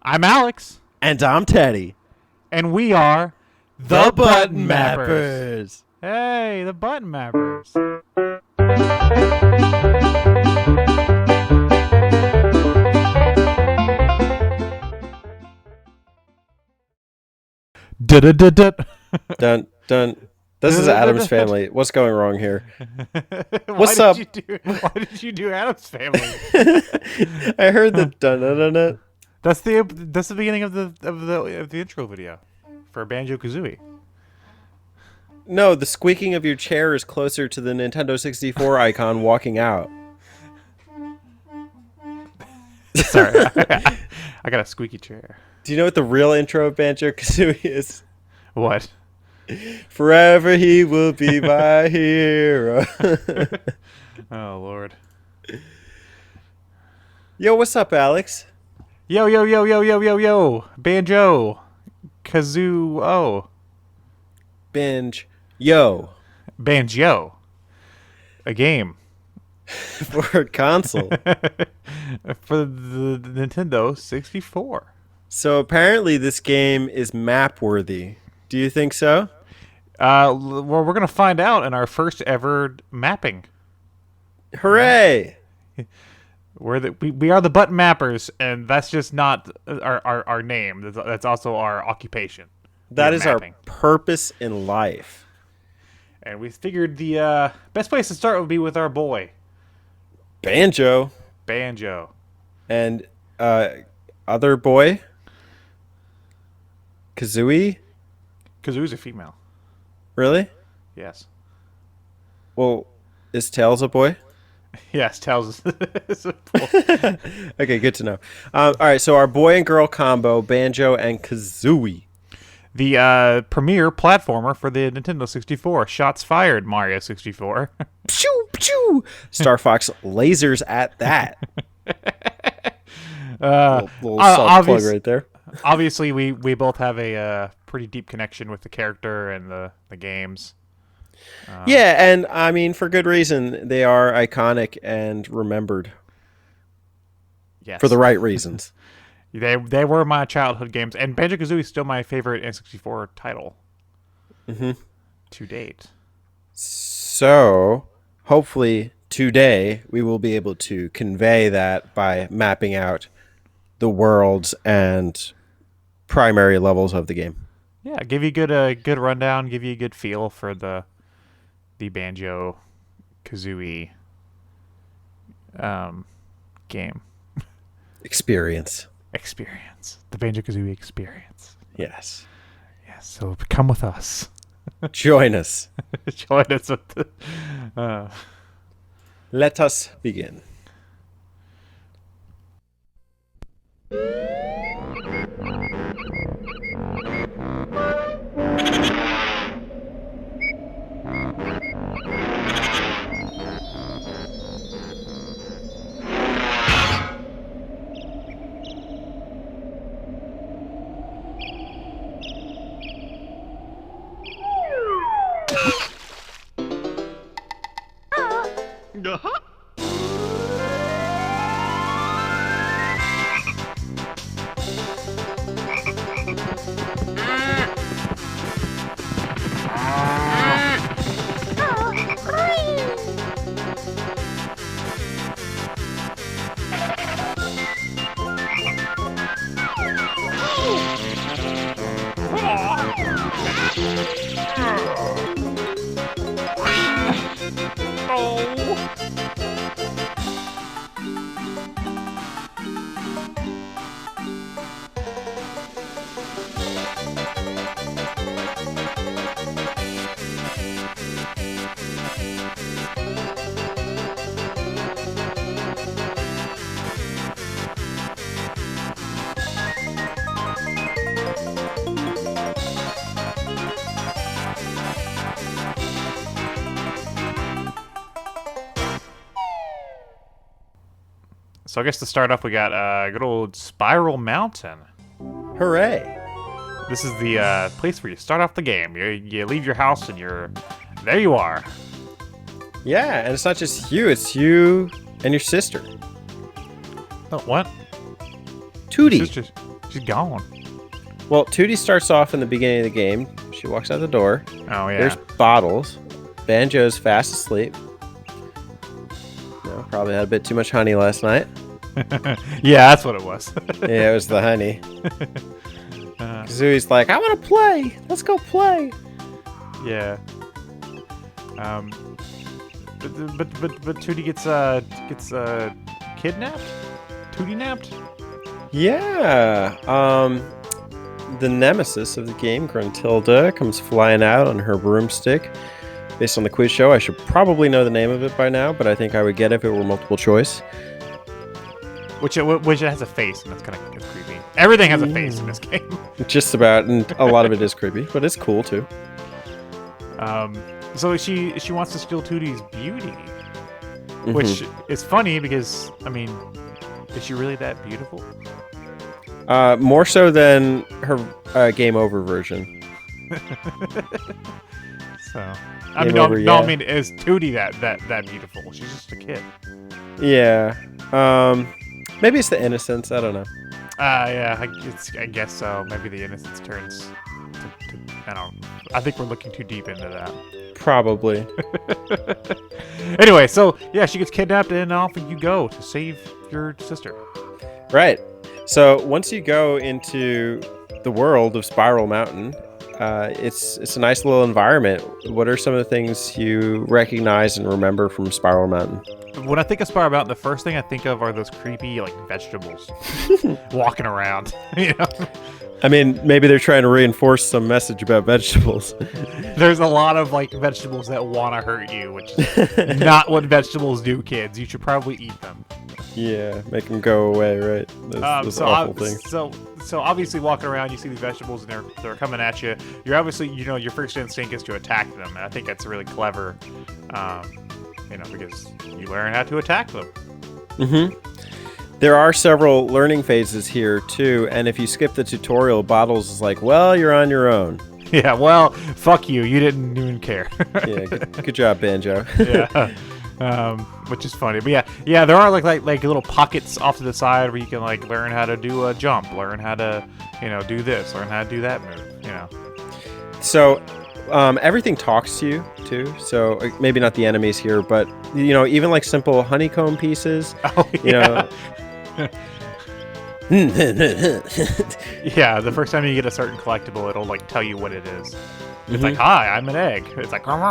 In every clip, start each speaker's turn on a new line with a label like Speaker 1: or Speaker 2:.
Speaker 1: I'm Alex.
Speaker 2: And I'm Teddy.
Speaker 1: And we are
Speaker 2: The Button Mappers.
Speaker 1: Hey, the Button Mappers.
Speaker 2: Dun, dun. This is Adam's Family. What's going wrong here? What's up?
Speaker 1: Why did you do Adam's Family?
Speaker 2: I heard the dun dun dun dun.
Speaker 1: That's the beginning of the intro video for Banjo-Kazooie.
Speaker 2: No, the squeaking of your chair is closer to the Nintendo 64 icon walking out.
Speaker 1: Sorry, I got a squeaky chair.
Speaker 2: Do you know what the real intro of Banjo-Kazooie is?
Speaker 1: What?
Speaker 2: Forever he will be my hero.
Speaker 1: Oh, Lord.
Speaker 2: Yo, what's up, Alex?
Speaker 1: Yo. Banjo-Kazooie. Oh.
Speaker 2: Binge. Yo.
Speaker 1: Banjo. A game.
Speaker 2: For a console.
Speaker 1: For the Nintendo 64.
Speaker 2: So apparently this game is map worthy. Do you think so?
Speaker 1: Well, we're going to find out in our first ever mapping.
Speaker 2: Hooray!
Speaker 1: We are the Button Mappers, and that's just not our name. That's also our occupation.
Speaker 2: That is
Speaker 1: mapping.
Speaker 2: our purpose in life.
Speaker 1: And we figured the best place to start would be with our boy.
Speaker 2: Banjo.
Speaker 1: And
Speaker 2: other boy? Kazooie?
Speaker 1: Kazooie's a female.
Speaker 2: Really?
Speaker 1: Yes.
Speaker 2: Well, is Tails a boy?
Speaker 1: Yes, Tails is a boy.
Speaker 2: Okay, good to know. All right, so our boy and girl combo, Banjo and Kazooie.
Speaker 1: The premier platformer for the Nintendo 64. Shots fired, Mario 64.
Speaker 2: Pew, pew. Star Fox lasers at that. little soft plug right there.
Speaker 1: Obviously, we both have a pretty deep connection with the character and the games.
Speaker 2: Yeah, and I mean, for good reason. They are iconic and remembered.
Speaker 1: Yes.
Speaker 2: For the right reasons.
Speaker 1: They were my childhood games, and Banjo-Kazooie is still my favorite N64 title to date.
Speaker 2: So, hopefully today we will be able to convey that by mapping out the worlds and primary levels of the game.
Speaker 1: Yeah, give you a good rundown, give you a good feel for the Banjo-Kazooie game.
Speaker 2: Experience.
Speaker 1: The Banjo-Kazooie experience.
Speaker 2: Yes.
Speaker 1: So come with us.
Speaker 2: Join us.
Speaker 1: Join us with the,
Speaker 2: Let us begin.
Speaker 1: So I guess to start off, we got good old Spiral Mountain.
Speaker 2: Hooray!
Speaker 1: This is the place where you start off the game. You leave your house and there you are.
Speaker 2: Yeah, and it's not just you, it's you and your sister.
Speaker 1: Oh, what?
Speaker 2: Tootie.
Speaker 1: She's She's gone.
Speaker 2: Well, Tootie starts off in the beginning of the game. She walks out the door.
Speaker 1: Oh, yeah.
Speaker 2: There's bottles. Banjo's fast asleep. Probably had a bit too much honey last night.
Speaker 1: Yeah, that's what it was.
Speaker 2: Yeah, it was the honey. Kazooie's like, I want to play. Let's go play.
Speaker 1: Yeah. But Tootie gets kidnapped? Tootie napped?
Speaker 2: Yeah. The nemesis of the game, Gruntilda, comes flying out on her broomstick. Based on the quiz show, I should probably know the name of it by now, but I think I would get it if it were multiple choice.
Speaker 1: Which it has a face, and that's kind of creepy. Everything has a face in this game.
Speaker 2: Just about, and a lot of it is creepy, but it's cool too.
Speaker 1: So she wants to steal Tootie's beauty, which is funny because, I mean, is she really that beautiful?
Speaker 2: More so than her Game Over version.
Speaker 1: So, I mean, is Tootie that beautiful? She's just a kid.
Speaker 2: Yeah. Maybe it's the innocence. I don't know.
Speaker 1: Yeah, I guess so. Maybe the innocence turns to I don't know. I think we're looking too deep into that.
Speaker 2: Probably.
Speaker 1: Anyway, so yeah, she gets kidnapped and off you go to save your sister.
Speaker 2: Right. So once you go into the world of Spiral Mountain, it's a nice little environment. What are some of the things you recognize and remember from Spiral Mountain?
Speaker 1: When I think of Spiral Mountain, the first thing I think of are those creepy vegetables walking around. You know?
Speaker 2: I mean, maybe they're trying to reinforce some message about vegetables.
Speaker 1: There's a lot of vegetables that want to hurt you, which is not what vegetables do, kids. You should probably eat them.
Speaker 2: Yeah, make them go away, right? Those awful things.
Speaker 1: So obviously walking around, you see these vegetables and they're coming at you. You're obviously, your first instinct is to attack them. And I think that's really clever, because you learn how to attack them.
Speaker 2: Mm-hmm. There are several learning phases here, too. And if you skip the tutorial, Bottles is like, well, you're on your own.
Speaker 1: Yeah, well, fuck you. You didn't even care.
Speaker 2: Yeah, good job, Banjo.
Speaker 1: Yeah. Which is funny. But yeah, there are like little pockets off to the side where you can learn how to do a jump, learn how to, do this, learn how to do that move,
Speaker 2: So, everything talks to you too. So maybe not the enemies here, but even simple honeycomb pieces.
Speaker 1: Oh, yeah. Yeah, the first time you get a certain collectible, it'll tell you what it is. It's like, hi, I'm an egg. It's like,
Speaker 2: Hi,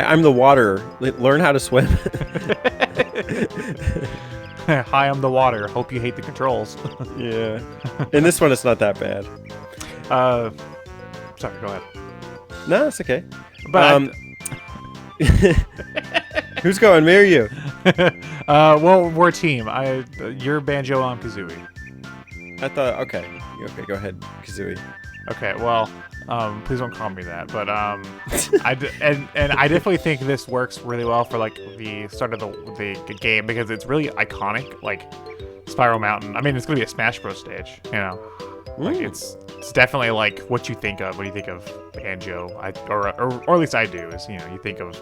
Speaker 2: I'm the water. Learn how to swim.
Speaker 1: Hi, I'm the water. Hope you hate the controls.
Speaker 2: Yeah. In this one, it's not that bad.
Speaker 1: Sorry, go ahead.
Speaker 2: No, it's okay.
Speaker 1: But
Speaker 2: who's going? Me or you?
Speaker 1: Well, we're a team. You're Banjo, I'm Kazooie.
Speaker 2: I thought, okay, go ahead, Kazooie.
Speaker 1: Okay, well, please don't call me that. But I definitely think this works really well for the start of the game because it's really iconic, Spiral Mountain. I mean, it's gonna be a Smash Bros. Stage, it's definitely what you think of when you think of Banjo. Or at least I do. Is you think of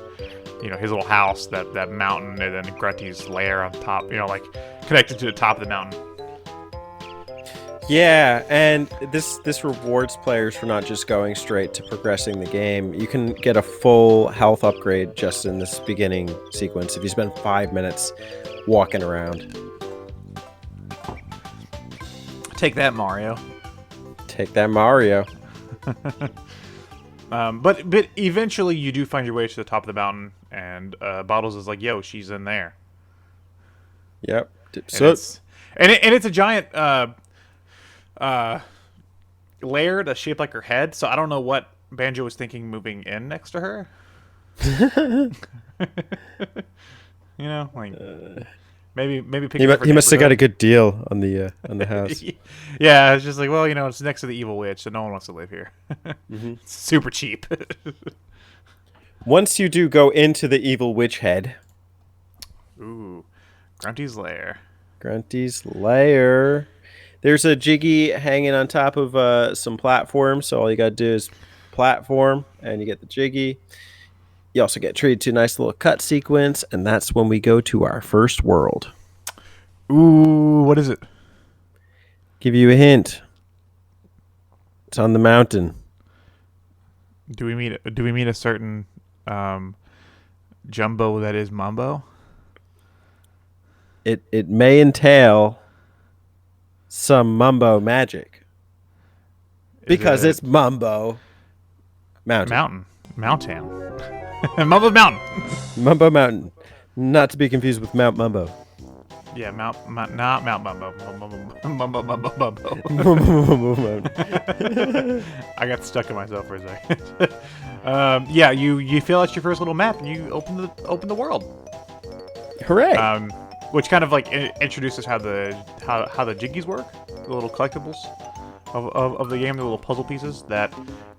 Speaker 1: his little house, that mountain, and then Grunty's lair on top. Connected to the top of the mountain.
Speaker 2: Yeah, and this rewards players for not just going straight to progressing the game. You can get a full health upgrade just in this beginning sequence if you spend 5 minutes walking around.
Speaker 1: Take that, Mario.
Speaker 2: Take that, Mario.
Speaker 1: But eventually you do find your way to the top of the mountain, and Bottles is like, "Yo, she's in there."
Speaker 2: Yep.
Speaker 1: And it's a giant layer that's shaped like her head. So I don't know what Banjo was thinking moving in next to her. Maybe pick
Speaker 2: he must have got a good deal on the house.
Speaker 1: Yeah, it's just well, it's next to the evil witch, so no one wants to live here. It's super cheap.
Speaker 2: Once you do go into the evil witch head.
Speaker 1: Ooh, Grunty's lair.
Speaker 2: Grunty's lair. There's a jiggy hanging on top of some platforms, so all you gotta do is platform, and you get the jiggy. You also get treated to a nice little cut sequence, and that's when we go to our first world.
Speaker 1: Ooh, what is it?
Speaker 2: Give you a hint. It's on the mountain.
Speaker 1: Do we mean a certain jumbo that is Mumbo?
Speaker 2: It may entail some Mumbo magic. Because it's Mumbo Mountain.
Speaker 1: Mumbo Mountain.
Speaker 2: Mumbo Mountain. Not to be confused with Mount Mumbo.
Speaker 1: Yeah, not Mount Mumbo. Mumbo.
Speaker 2: Mumbo Mountain.
Speaker 1: I got stuck in myself for a second. Yeah, you fill out your first little map and you open the world.
Speaker 2: Hooray!
Speaker 1: Which kind of like introduces how the jiggies work, the little collectibles of the game, the little puzzle pieces that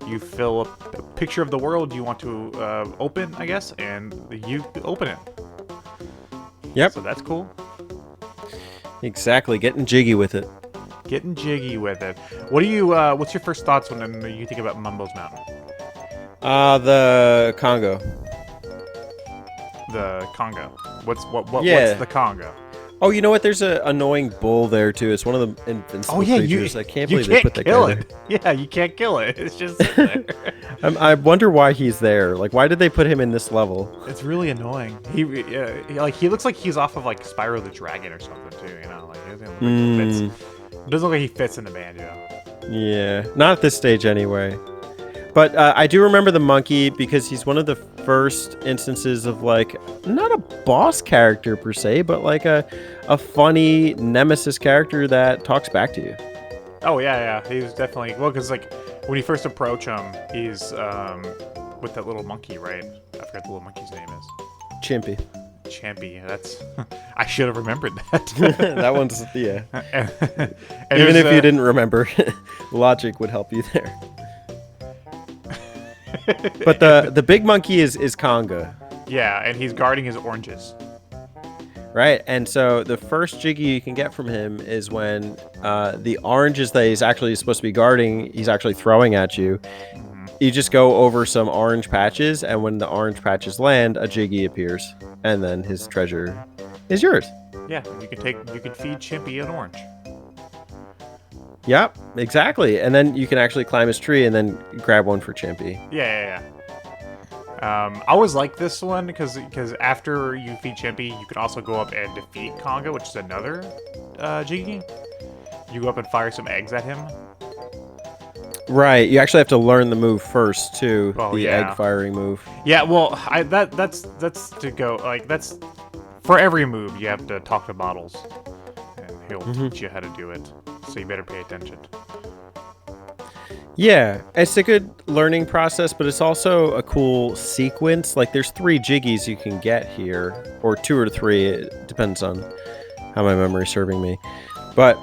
Speaker 1: you fill a picture of the world you want to open, I guess, and you open it.
Speaker 2: Yep.
Speaker 1: So that's cool.
Speaker 2: Exactly. Getting jiggy with it.
Speaker 1: Getting jiggy with it. What do you? What's your first thoughts when you think about Mumbo's Mountain?
Speaker 2: The Congo.
Speaker 1: The Congo. What's
Speaker 2: Yeah.
Speaker 1: What's the Congo?
Speaker 2: Oh, you know what? There's an annoying bull there too. It's one of the invincible creatures. I can't believe they put that guy there.
Speaker 1: Yeah, you can't kill it. It's just sitting there.
Speaker 2: I wonder why he's there. Like, why did they put him in this level?
Speaker 1: It's really annoying. He looks like he's off of like Spyro the Dragon or something too. You know, like he doesn't look like he fits in the Banjo.
Speaker 2: Yeah, not at this stage anyway. But I do remember the monkey because he's one of the first instances of like not a boss character per se, but like a funny nemesis character that talks back to you.
Speaker 1: Oh yeah. He's definitely because like when you first approach him, he's with that little monkey, right? I forgot the little monkey's name is.
Speaker 2: Champy.
Speaker 1: That's I should have remembered that.
Speaker 2: That one's yeah.
Speaker 1: and
Speaker 2: Even if you didn't remember, logic would help you there. But the big monkey is Conga.
Speaker 1: Yeah, and he's guarding his oranges.
Speaker 2: Right, and so the first jiggy you can get from him is when the oranges that he's actually supposed to be guarding, he's actually throwing at you. Mm-hmm. You just go over some orange patches, and when the orange patches land, a jiggy appears, and then his treasure is yours.
Speaker 1: Yeah, you can feed Chimpy an orange.
Speaker 2: Yep, exactly. And then you can actually climb his tree and then grab one for Chimpy.
Speaker 1: Yeah. I always like this one because after you feed Chimpy, you can also go up and defeat Conga, which is another jiggy. You go up and fire some eggs at him.
Speaker 2: Right. You actually have to learn the move first too.
Speaker 1: Oh,
Speaker 2: the egg firing move.
Speaker 1: Yeah. Well, that's to go like that's for every move you have to talk to Bottles, and he'll teach you how to do it. So you better pay attention.
Speaker 2: Yeah, it's a good learning process, but it's also a cool sequence. Like, there's 3 jiggies you can get here, or 2 or 3. It depends on how my memory's serving me. But,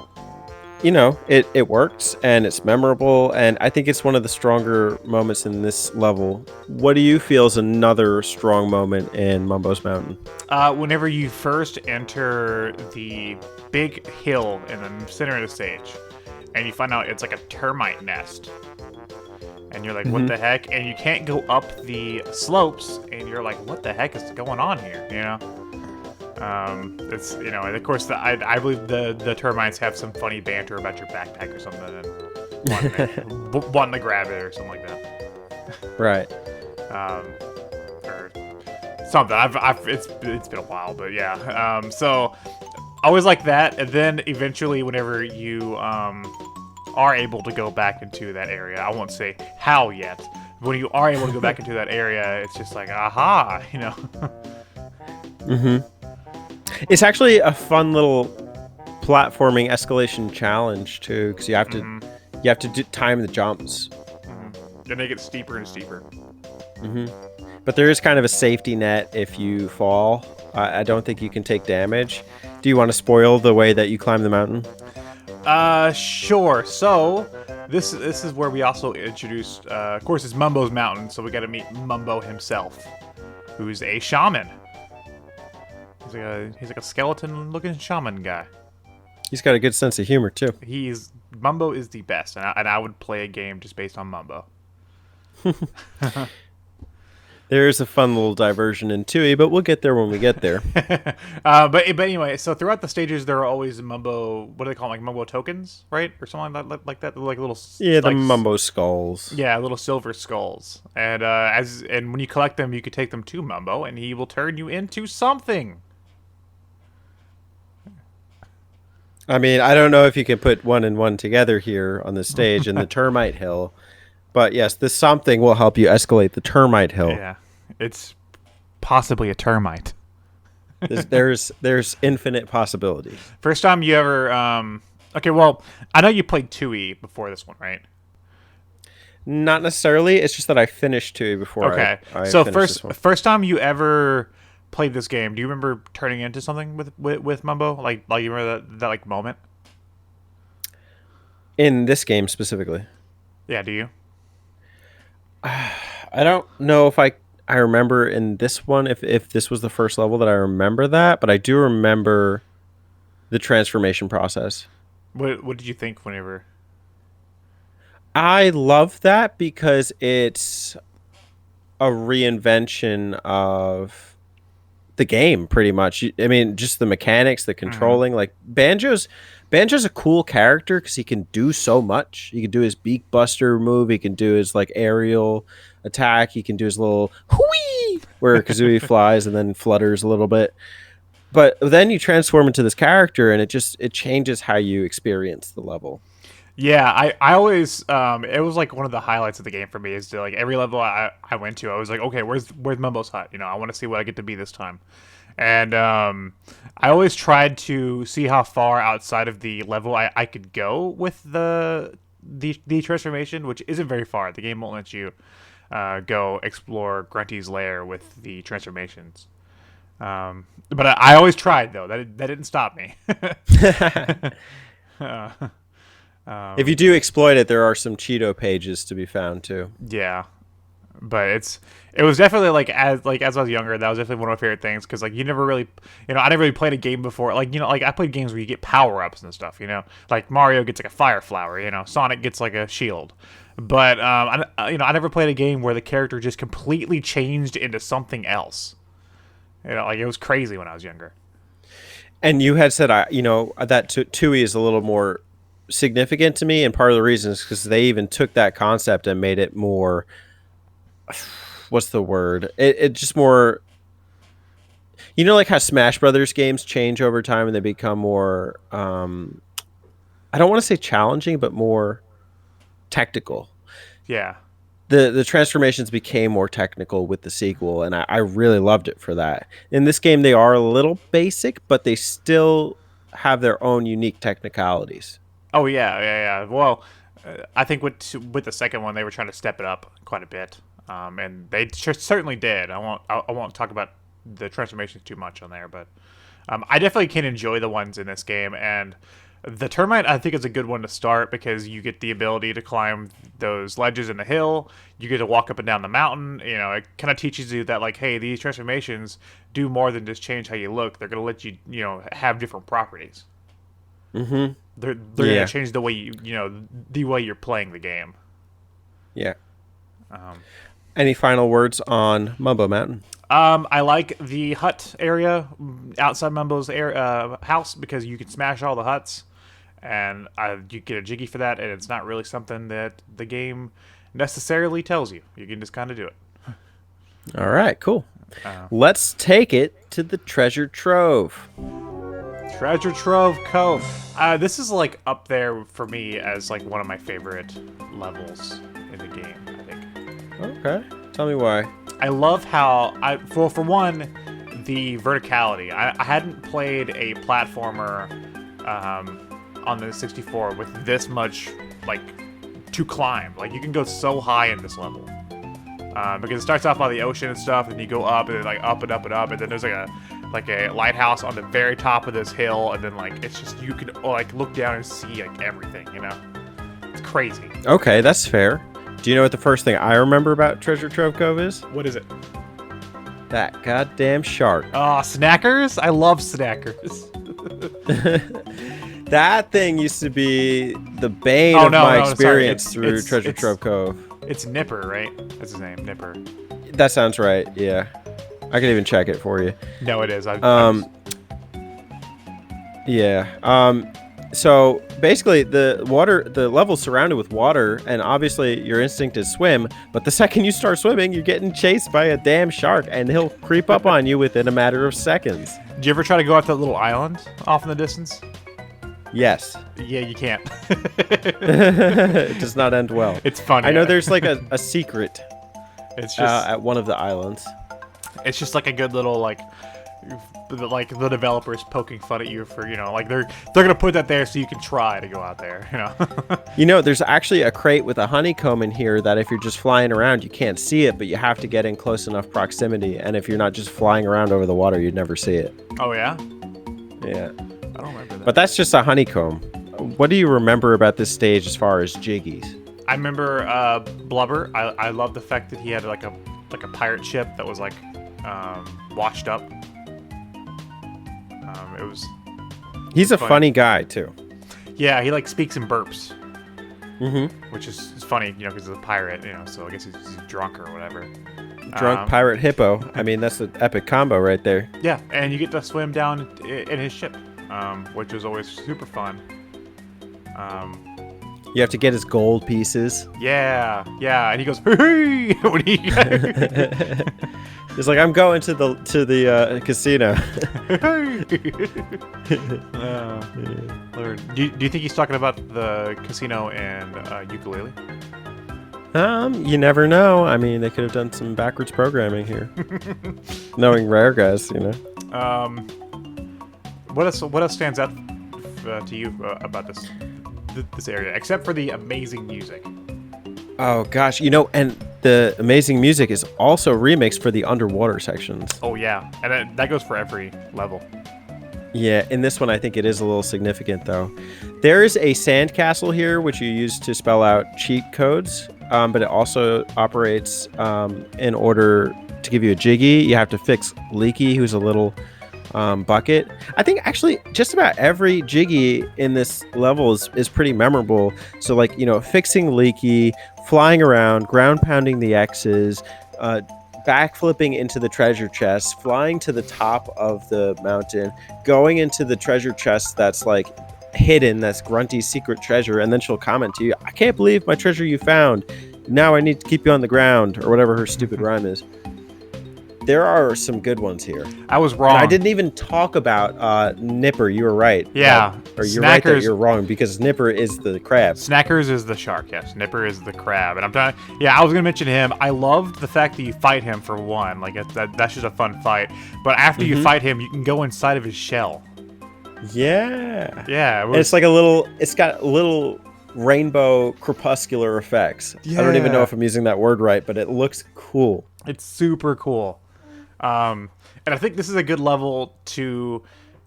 Speaker 2: you know, it works, and it's memorable, and I think it's one of the stronger moments in this level. What do you feel is another strong moment in Mumbo's Mountain?
Speaker 1: Whenever you first enter the big hill in the center of the stage, and you find out it's like a termite nest. And you're like, what the heck? And you can't go up the slopes, and you're like, what the heck is going on here? You know? It's, you know, and of course, I believe the termites have some funny banter about your backpack or something, and wanting to grab it or something like that.
Speaker 2: Right.
Speaker 1: Or something. It's been a while, but yeah. So always like that, and then eventually, whenever you are able to go back into that area, I won't say how yet. But when you are able to go back into that area, it's just like, aha, you know.
Speaker 2: It's actually a fun little platforming escalation challenge too, because you have to time the jumps.
Speaker 1: And they get steeper and steeper.
Speaker 2: But there is kind of a safety net if you fall. I don't think you can take damage. Do you want to spoil the way that you climb the mountain?
Speaker 1: Sure. So this is where we also introduced. Of course, it's Mumbo's Mountain, so we got to meet Mumbo himself, who's a shaman. He's like a skeleton-looking shaman guy.
Speaker 2: He's got a good sense of humor too.
Speaker 1: Mumbo is the best, and I would play a game just based on Mumbo.
Speaker 2: There's a fun little diversion in Tui, but we'll get there when we get there.
Speaker 1: But anyway, so throughout the stages, there are always Mumbo. What do they call them? Like Mumbo tokens, right, or something like that. Like little
Speaker 2: Yeah, the
Speaker 1: like,
Speaker 2: Mumbo skulls.
Speaker 1: yeah, little silver skulls. And and when you collect them, you can take them to Mumbo, and he will turn you into something.
Speaker 2: I mean, I don't know if you can put one and one together here on the stage in the Termite Hill, but yes, this something will help you escalate the Termite Hill.
Speaker 1: Yeah, it's possibly a termite.
Speaker 2: There's infinite possibilities.
Speaker 1: First time you ever okay, well, I know you played 2E before this one, right?
Speaker 2: Not necessarily. It's just that I finished Tui before.
Speaker 1: Okay.
Speaker 2: I
Speaker 1: So
Speaker 2: finished this one.
Speaker 1: first time you ever played this game, do you remember turning into something with Mumbo? Like you remember that like moment?
Speaker 2: In this game specifically.
Speaker 1: Yeah, do you?
Speaker 2: I don't know if I remember in this one if this was the first level that I remember that, but I do remember the transformation process.
Speaker 1: What did you think whenever?
Speaker 2: I love that because it's a reinvention of the game pretty much. I mean, just the mechanics, the controlling, like Banjo's a cool character because he can do so much. He can do his beak buster move, he can do his like aerial attack, he can do his little whee where Kazooie flies and then flutters a little bit. But then you transform into this character and it changes how you experience the level.
Speaker 1: Yeah, I always it was like one of the highlights of the game for me is to like every level I went to, I was like, okay, where's Mumbo's hut? You know, I want to see what I get to be this time. And I always tried to see how far outside of the level I could go with the transformation, which isn't very far. The game won't let you go explore Grunty's lair with the transformations. But I always tried though. That didn't stop me.
Speaker 2: If you do exploit it, there are some Cheeto pages to be found too.
Speaker 1: Yeah, but it was definitely like as I was younger, that was definitely one of my favorite things because like you never really, I never really played a game before. Like like I played games where you get power ups and stuff. Like Mario gets like a fire flower. Sonic gets like a shield. But I never played a game where the character just completely changed into something else. Like it was crazy when I was younger.
Speaker 2: And you had said, that Tui is a little more significant to me, and part of the reason is because they even took that concept and made it more. What's the word? It just more. Like how Smash Brothers games change over time and they become more. I don't want to say challenging, but more technical.
Speaker 1: Yeah.
Speaker 2: The transformations became more technical with the sequel, and I really loved it for that. In this game, they are a little basic, but they still have their own unique technicalities.
Speaker 1: Oh yeah. Well, I think with the second one, they were trying to step it up quite a bit, and they certainly did. I won't talk about the transformations too much on there, but I definitely can enjoy the ones in this game, and the termite I think is a good one to start because you get the ability to climb those ledges in the hill. You get to walk up and down the mountain. It kind of teaches you that like, hey, these transformations do more than just change how you look. They're gonna let you have different properties.
Speaker 2: Mm-hmm.
Speaker 1: They're gonna change the way the way you're playing the game.
Speaker 2: Yeah. Any final words on Mumbo Mountain?
Speaker 1: I like the hut area outside Mumbo's house because you can smash all the huts, and you get a jiggy for that, and it's not really something that the game necessarily tells you. You can just kind of do it.
Speaker 2: All right, cool. Let's take it to the treasure trove.
Speaker 1: Treasure Trove Cove. This is like up there for me as like one of my favorite levels in the game, I think.
Speaker 2: Okay. Tell me why.
Speaker 1: I love how for one, the verticality. I hadn't played a platformer on the 64 with this much like to climb. Like you can go so high in this level. Because it starts off by the ocean and stuff, and you go up and then like up and up and up, and then there's like a lighthouse on the very top of this hill, and then like it's just you can like look down and see like everything. It's crazy.
Speaker 2: Okay, that's fair. Do you know what the first thing I remember about Treasure Trove Cove is?
Speaker 1: What is it?
Speaker 2: That goddamn shark.
Speaker 1: Oh, snackers! I love snackers.
Speaker 2: That thing used to be the bane of my experience through Treasure Trove Cove.
Speaker 1: It's Nipper, right? That's his name, Nipper.
Speaker 2: That sounds right. Yeah, I can even check it for you.
Speaker 1: No, it is.
Speaker 2: Yeah. So basically, the level's surrounded with water, and obviously your instinct is swim. But the second you start swimming, you're getting chased by a damn shark, and he'll creep up on you within a matter of seconds.
Speaker 1: Did you ever try to go out that little island off in the distance?
Speaker 2: Yes.
Speaker 1: Yeah, you can't.
Speaker 2: It does not end well.
Speaker 1: It's funny.
Speaker 2: I know there's like a secret.
Speaker 1: It's just
Speaker 2: at one of the islands.
Speaker 1: It's just like a good little like the developers poking fun at you for like they're gonna put that there so you can try to go out there.
Speaker 2: There's actually a crate with a honeycomb in here that if you're just flying around you can't see it, but you have to get in close enough proximity. And if you're not just flying around over the water, you'd never see it.
Speaker 1: Oh yeah.
Speaker 2: Yeah.
Speaker 1: I don't remember that.
Speaker 2: But that's just a honeycomb. What do you remember about this stage as far as jiggies?
Speaker 1: I remember Blubber. I love the fact that he had like a pirate ship that was like washed up.
Speaker 2: He's a funny guy too.
Speaker 1: Yeah, he like speaks in burps.
Speaker 2: Mm-hmm.
Speaker 1: Which is funny, because he's a pirate, so I guess he's drunk or whatever.
Speaker 2: Drunk pirate hippo. I mean, that's an epic combo right there.
Speaker 1: Yeah, and you get to swim down in his ship, which was always super fun.
Speaker 2: You have to get his gold pieces.
Speaker 1: Yeah, and he goes, hey! When he
Speaker 2: He's like, I'm going to the casino.
Speaker 1: Lord. Do you think he's talking about the casino and ukulele?
Speaker 2: You never know. I mean, they could have done some backwards programming here. Knowing Rare guys,
Speaker 1: What else stands out to you about this area, except for the amazing music?
Speaker 2: Oh gosh, and the amazing music is also remixed for the underwater sections.
Speaker 1: Oh yeah, and that goes for every level.
Speaker 2: Yeah, in this one I think it is a little significant though. There is a sandcastle here which you use to spell out cheat codes, but it also operates in order to give you a jiggy. You have to fix Leaky, who's a little bucket. I think actually just about every jiggy in this level is pretty memorable. So like, fixing Leaky, flying around, ground pounding the X's, backflipping into the treasure chest, flying to the top of the mountain, going into the treasure chest that's like hidden, that's Grunty's secret treasure, and then she'll comment to you, I can't believe my treasure you found. Now I need to keep you on the ground, or whatever her stupid rhyme is. There are some good ones here.
Speaker 1: I was wrong.
Speaker 2: And I didn't even talk about Nipper. You were right.
Speaker 1: Yeah.
Speaker 2: Or you're right that you're wrong, because Nipper is the crab.
Speaker 1: Snackers is the shark, yes. Nipper is the crab. And I was going to mention him. I loved the fact that you fight him for one. Like, that's just a fun fight. But after you fight him, you can go inside of his shell.
Speaker 2: Yeah.
Speaker 1: Yeah.
Speaker 2: It's like it's got little rainbow crepuscular effects.
Speaker 1: Yeah.
Speaker 2: I don't even know if I'm using that word right, but it looks cool.
Speaker 1: It's super cool. And I think this is a good level to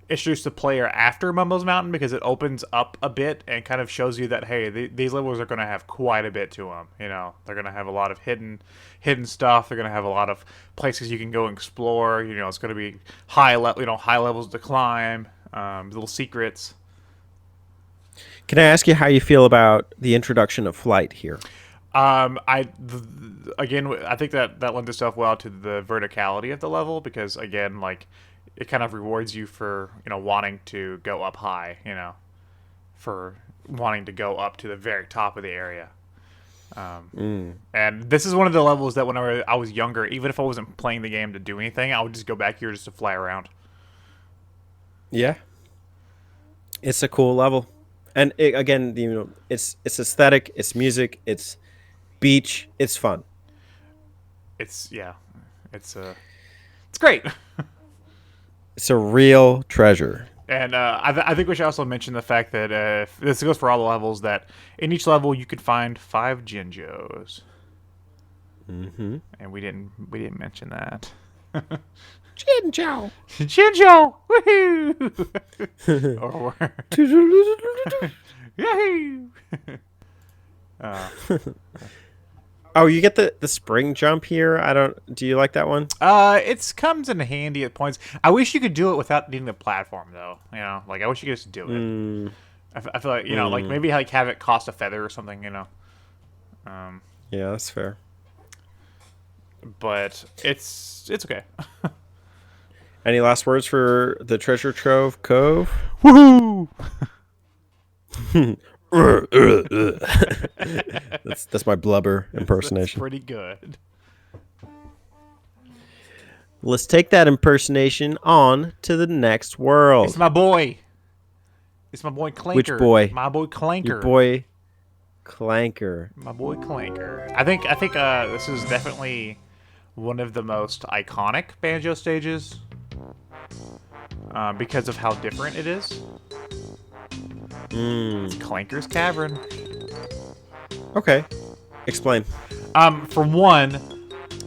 Speaker 1: introduce the player after Mumbo's Mountain, because it opens up a bit and kind of shows you that, hey, these levels are going to have quite a bit to them. They're going to have a lot of hidden stuff. They're going to have a lot of places you can go and explore. It's going to be high levels to climb, little secrets.
Speaker 2: Can I ask you how you feel about the introduction of flight here?
Speaker 1: I think that lends itself well to the verticality of the level, because again, like, it kind of rewards you for wanting to go up high, for wanting to go up to the very top of the area. And this is one of the levels that whenever I was younger, even if I wasn't playing the game to do anything, I would just go back here just to fly around.
Speaker 2: Yeah, it's a cool level, and it's aesthetic, it's music, it's beach, it's fun.
Speaker 1: It's great.
Speaker 2: It's a real treasure.
Speaker 1: And I think we should also mention the fact that this goes for all the levels, that in each level you could find 5 Jinjos.
Speaker 2: Mm-hmm.
Speaker 1: And we didn't mention that.
Speaker 2: Jinjo!
Speaker 1: Jinjo! Woohoo! Yahoo!
Speaker 2: Oh, you get the spring jump here. Do you like that one?
Speaker 1: It comes in handy at points. I wish you could do it without needing the platform, though. Like, I wish you could just do it. I feel like like maybe like have it cost a feather or something.
Speaker 2: Yeah, that's fair.
Speaker 1: but it's okay.
Speaker 2: Any last words for the treasure trove Cove?
Speaker 1: Woohoo!
Speaker 2: That's my blubber impersonation.
Speaker 1: That's pretty good.
Speaker 2: Let's take that impersonation on to the next world.
Speaker 1: It's my boy. It's my boy Clanker.
Speaker 2: Which boy?
Speaker 1: My boy Clanker.
Speaker 2: Your boy Clanker.
Speaker 1: My boy Clanker. I think this is definitely one of the most iconic Banjo stages because of how different it is. It's Clanker's Cavern.
Speaker 2: Okay. Explain.
Speaker 1: For one,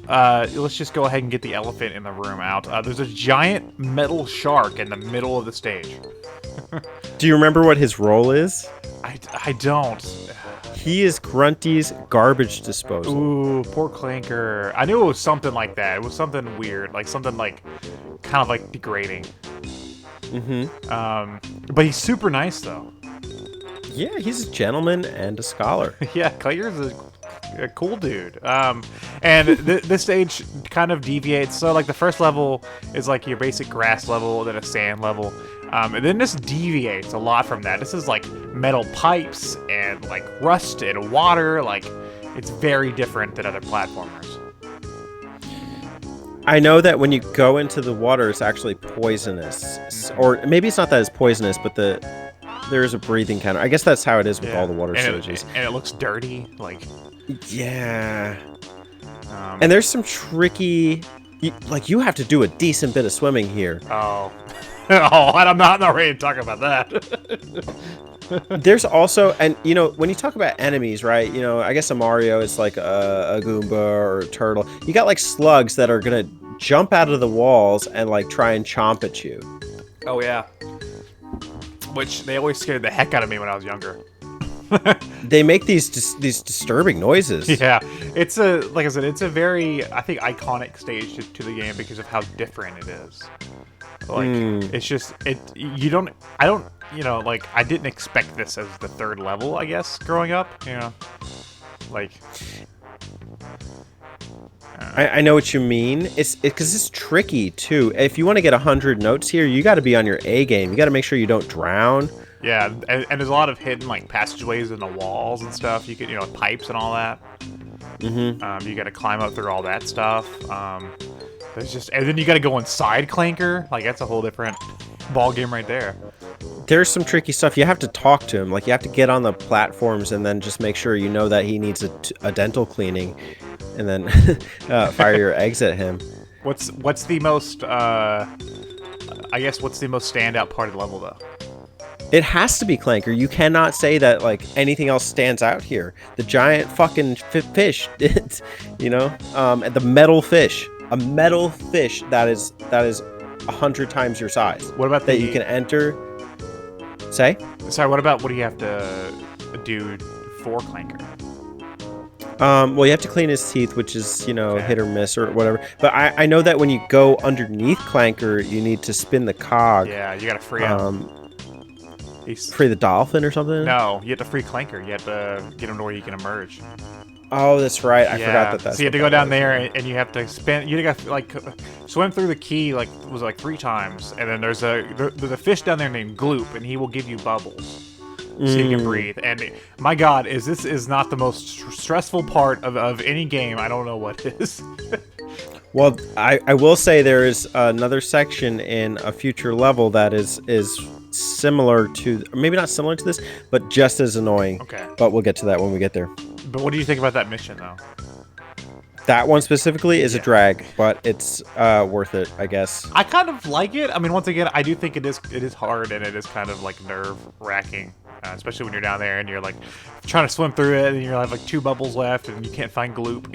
Speaker 1: let's just go ahead and get the elephant in the room out. There's a giant metal shark in the middle of the stage.
Speaker 2: Do you remember what his role is?
Speaker 1: I don't.
Speaker 2: He is Grunty's garbage disposal.
Speaker 1: Ooh, poor Clanker. I knew it was something like that. It was something weird, like something like kind of like degrading. But he's super nice though.
Speaker 2: Yeah, he's a gentleman and a scholar.
Speaker 1: Yeah, Clanker's a cool dude. And this stage kind of deviates. So like the first level is like your basic grass level, then a sand level. And then this deviates a lot from that. This is like metal pipes and like rust and water. Like it's very different than other platformers.
Speaker 2: I know that when you go into the water, it's actually poisonous. Or maybe it's not that it's poisonous, but there is a breathing counter. I guess that's how it is with all the water stages.
Speaker 1: And it looks dirty. Like,
Speaker 2: yeah. And there's some tricky... you have to do a decent bit of swimming here.
Speaker 1: Oh. I'm not ready to talk about that.
Speaker 2: There's also, and when you talk about enemies, right? I guess a Mario is like a Goomba or a turtle. You got like slugs that are gonna jump out of the walls and like try and chomp at you.
Speaker 1: Oh yeah. Which they always scared the heck out of me when I was younger.
Speaker 2: They make these disturbing noises.
Speaker 1: Yeah, it's like I said, it's a very, I think, iconic stage to the game because of how different it is. Like, it's just, I didn't expect this as the third level, I guess, growing up, like...
Speaker 2: I know what you mean. It's because it's tricky, too. If you want to get 100 notes here, you got to be on your A game. You got to make sure you don't drown.
Speaker 1: Yeah, and there's a lot of hidden, like, passageways in the walls and stuff. You could, pipes and all that. You got to climb up through all that stuff. And then you got to go inside Clanker. Like, that's a whole different ball game right there.
Speaker 2: There's some tricky stuff. You have to talk to him. Like, you have to get on the platforms and then just make sure you know that he needs a dental cleaning, and then fire your eggs at him.
Speaker 1: What's the most? What's the most standout part of the level though?
Speaker 2: It has to be Clanker. You cannot say that like anything else stands out here. The giant fucking fish, and the metal fish. A metal fish that is 100 times your size.
Speaker 1: What about
Speaker 2: that you can enter? Say?
Speaker 1: Sorry, what do you have to do for Clanker?
Speaker 2: Well, you have to clean his teeth, which is, hit or miss or whatever. But I know that when you go underneath Clanker, you need to spin the cog.
Speaker 1: Yeah, you gotta free him.
Speaker 2: Free the dolphin or something?
Speaker 1: No, you have to free Clanker. You have to get him to where you can emerge.
Speaker 2: Oh, that's right. I forgot that's.
Speaker 1: So you have to go down there and you have to spin. You got to swim through the key like 3 times, and then there's a fish down there named Gloop, and he will give you bubbles so you can breathe. And my God, this is not the most stressful part of any game. I don't know what is.
Speaker 2: Well, I will say there is another section in a future level that is similar to, maybe not similar to this, but just as annoying.
Speaker 1: Okay.
Speaker 2: But we'll get to that when we get there.
Speaker 1: But what do you think about that mission, though?
Speaker 2: That one specifically is a drag, but it's worth it, I guess.
Speaker 1: I kind of like it. I mean, once again, I do think it is hard and it is kind of like nerve-wracking, especially when you're down there and you're like trying to swim through it and you have like 2 bubbles left and you can't find Gloop.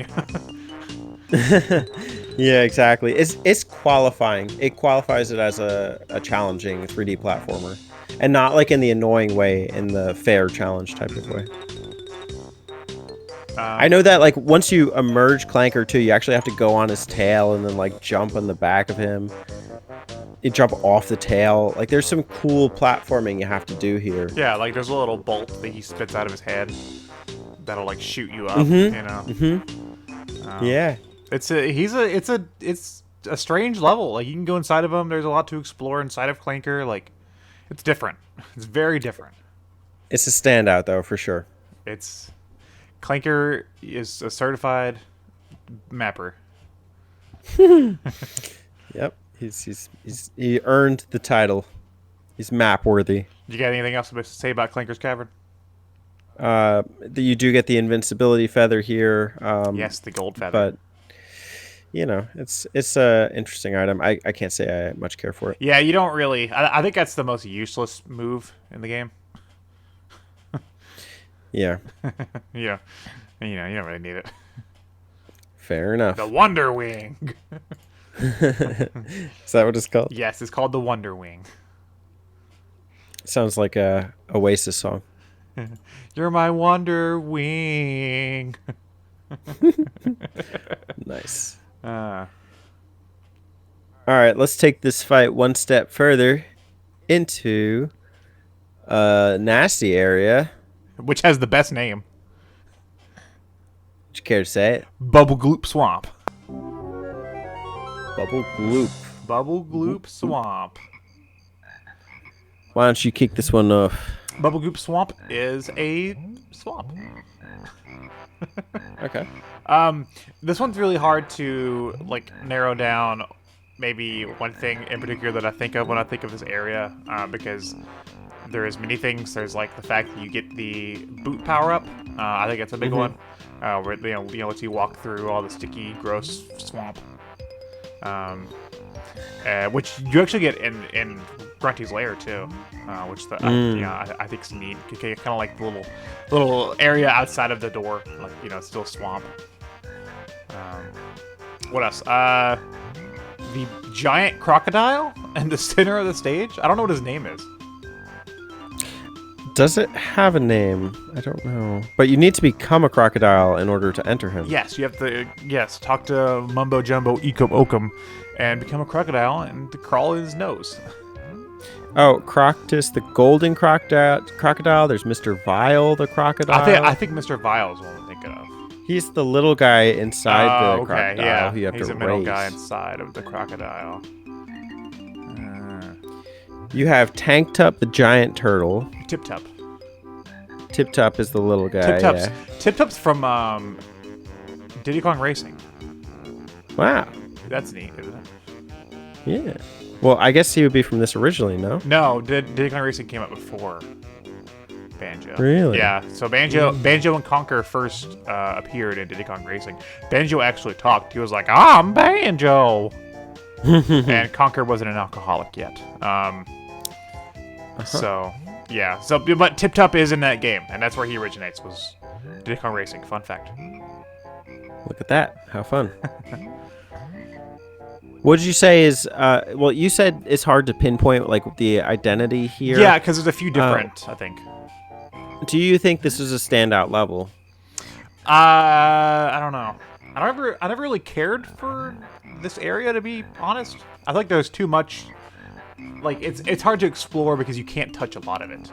Speaker 2: Yeah, exactly. It's qualifying. It qualifies it as a challenging 3D platformer, and not like in the annoying way, in the fair challenge type of way. I know that like once you emerge Clanker too, you actually have to go on his tail and then like jump on the back of him. You jump off the tail. Like there's some cool platforming you have to do here.
Speaker 1: Yeah, like there's a little bolt that he spits out of his head that'll like shoot you up.
Speaker 2: Yeah.
Speaker 1: It's a strange level. Like you can go inside of him. There's a lot to explore inside of Clanker. Like it's different. It's very different.
Speaker 2: It's a standout though, for sure.
Speaker 1: It's Clanker is a certified mapper.
Speaker 2: Yep, he earned the title. He's map worthy.
Speaker 1: You got anything else to say about Clanker's Cavern?
Speaker 2: You do get the invincibility feather here.
Speaker 1: Yes, the gold feather.
Speaker 2: But it's a interesting item. I can't say I much care for it.
Speaker 1: Yeah, you don't really. I think that's the most useless move in the game.
Speaker 2: Yeah.
Speaker 1: Yeah, you don't really need it.
Speaker 2: Fair enough.
Speaker 1: The Wonder Wing.
Speaker 2: Is that what it's called?
Speaker 1: Yes, it's called the Wonder Wing.
Speaker 2: Sounds like a Oasis song.
Speaker 1: You're my Wonder Wing.
Speaker 2: Nice.
Speaker 1: Uh,
Speaker 2: All right, let's take this fight one step further into a nasty area.
Speaker 1: which has the best name.
Speaker 2: Would you care to say it?
Speaker 1: Bubblegloop Swamp.
Speaker 2: Bubblegloop.
Speaker 1: Bubblegloop Swamp.
Speaker 2: Why don't you kick this one off?
Speaker 1: Bubblegloop Swamp is a swamp.
Speaker 2: Okay.
Speaker 1: This one's really hard to narrow down. Maybe one thing in particular that I think of when I think of this area, because there's many things. There's the fact that you get the boot power up. I think that's a big one. Where lets you walk through all the sticky, gross swamp. Which you actually get in Grunty's lair too, which I think is neat. Kind of like the little area outside of the door, it's still swamp. What else? The giant crocodile in the center of the stage. I don't know what his name is.
Speaker 2: Does it have a name? I don't know. But you need to become a crocodile in order to enter him.
Speaker 1: Yes, you have to. Yes, talk to Mumbo Jumbo Ekum Okum, and become a crocodile and to crawl in his nose.
Speaker 2: Oh, Croctus, the golden crocodile. There's Mr. Vile, the crocodile.
Speaker 1: I think Mr. Vile is what I'm thinking of.
Speaker 2: He's the little guy inside the crocodile.
Speaker 1: Yeah,
Speaker 2: who you have
Speaker 1: he's
Speaker 2: to
Speaker 1: a middle
Speaker 2: race.
Speaker 1: guy inside of the crocodile.
Speaker 2: You have Tanked Up, the giant turtle.
Speaker 1: Tip Top.
Speaker 2: Tip Top is the little guy.
Speaker 1: Tip Top's from Diddy Kong Racing.
Speaker 2: Wow.
Speaker 1: That's neat, isn't it?
Speaker 2: Yeah. Well, I guess he would be from this originally, no?
Speaker 1: No, Diddy Kong Racing came out before Banjo.
Speaker 2: Really?
Speaker 1: Yeah. So Banjo and Conker first appeared in Diddy Kong Racing. Banjo actually talked. He was like, "I'm Banjo," and Conker wasn't an alcoholic yet. So yeah. So but Tip Top is in that game, and that's where he originates. Was Diddy Kong Racing? Fun fact.
Speaker 2: Look at that. How fun. What did you say is, well, you said it's hard to pinpoint, the identity here.
Speaker 1: Yeah, because there's a few different, I think.
Speaker 2: Do you think this is a standout level?
Speaker 1: I don't know. I never really cared for this area, to be honest. I think there's too much, it's hard to explore because you can't touch a lot of it,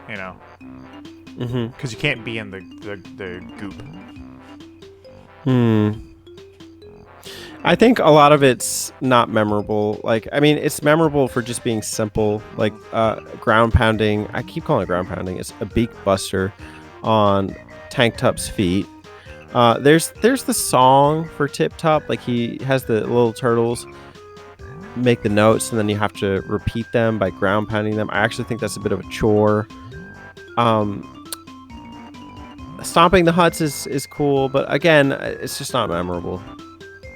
Speaker 1: Because you can't be in the goop.
Speaker 2: I think a lot of it's not memorable. It's memorable for just being simple, ground pounding. I keep calling it ground pounding. It's a beak buster on Tank Top's feet. There's the song for Tip Top. He has the little turtles make the notes, and then you have to repeat them by ground pounding them. I actually think that's a bit of a chore. Stomping the huts is cool, but again, it's just not memorable.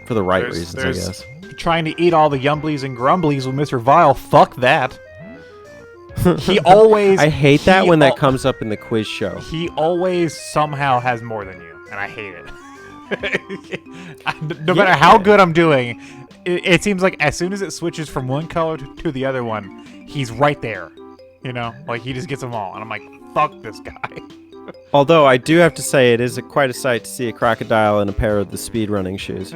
Speaker 2: For the right reasons, I guess.
Speaker 1: Trying to eat all the Yumblies and Grumblies with Mr. Vile. Fuck that. He always...
Speaker 2: I hate that when that comes up in the quiz show.
Speaker 1: He always somehow has more than you, and I hate it. No matter how good I'm doing, it seems like as soon as it switches from one color to the other one, he's right there. He just gets them all. And I'm like, fuck this guy.
Speaker 2: Although I do have to say it is quite a sight to see a crocodile in a pair of the speedrunning shoes.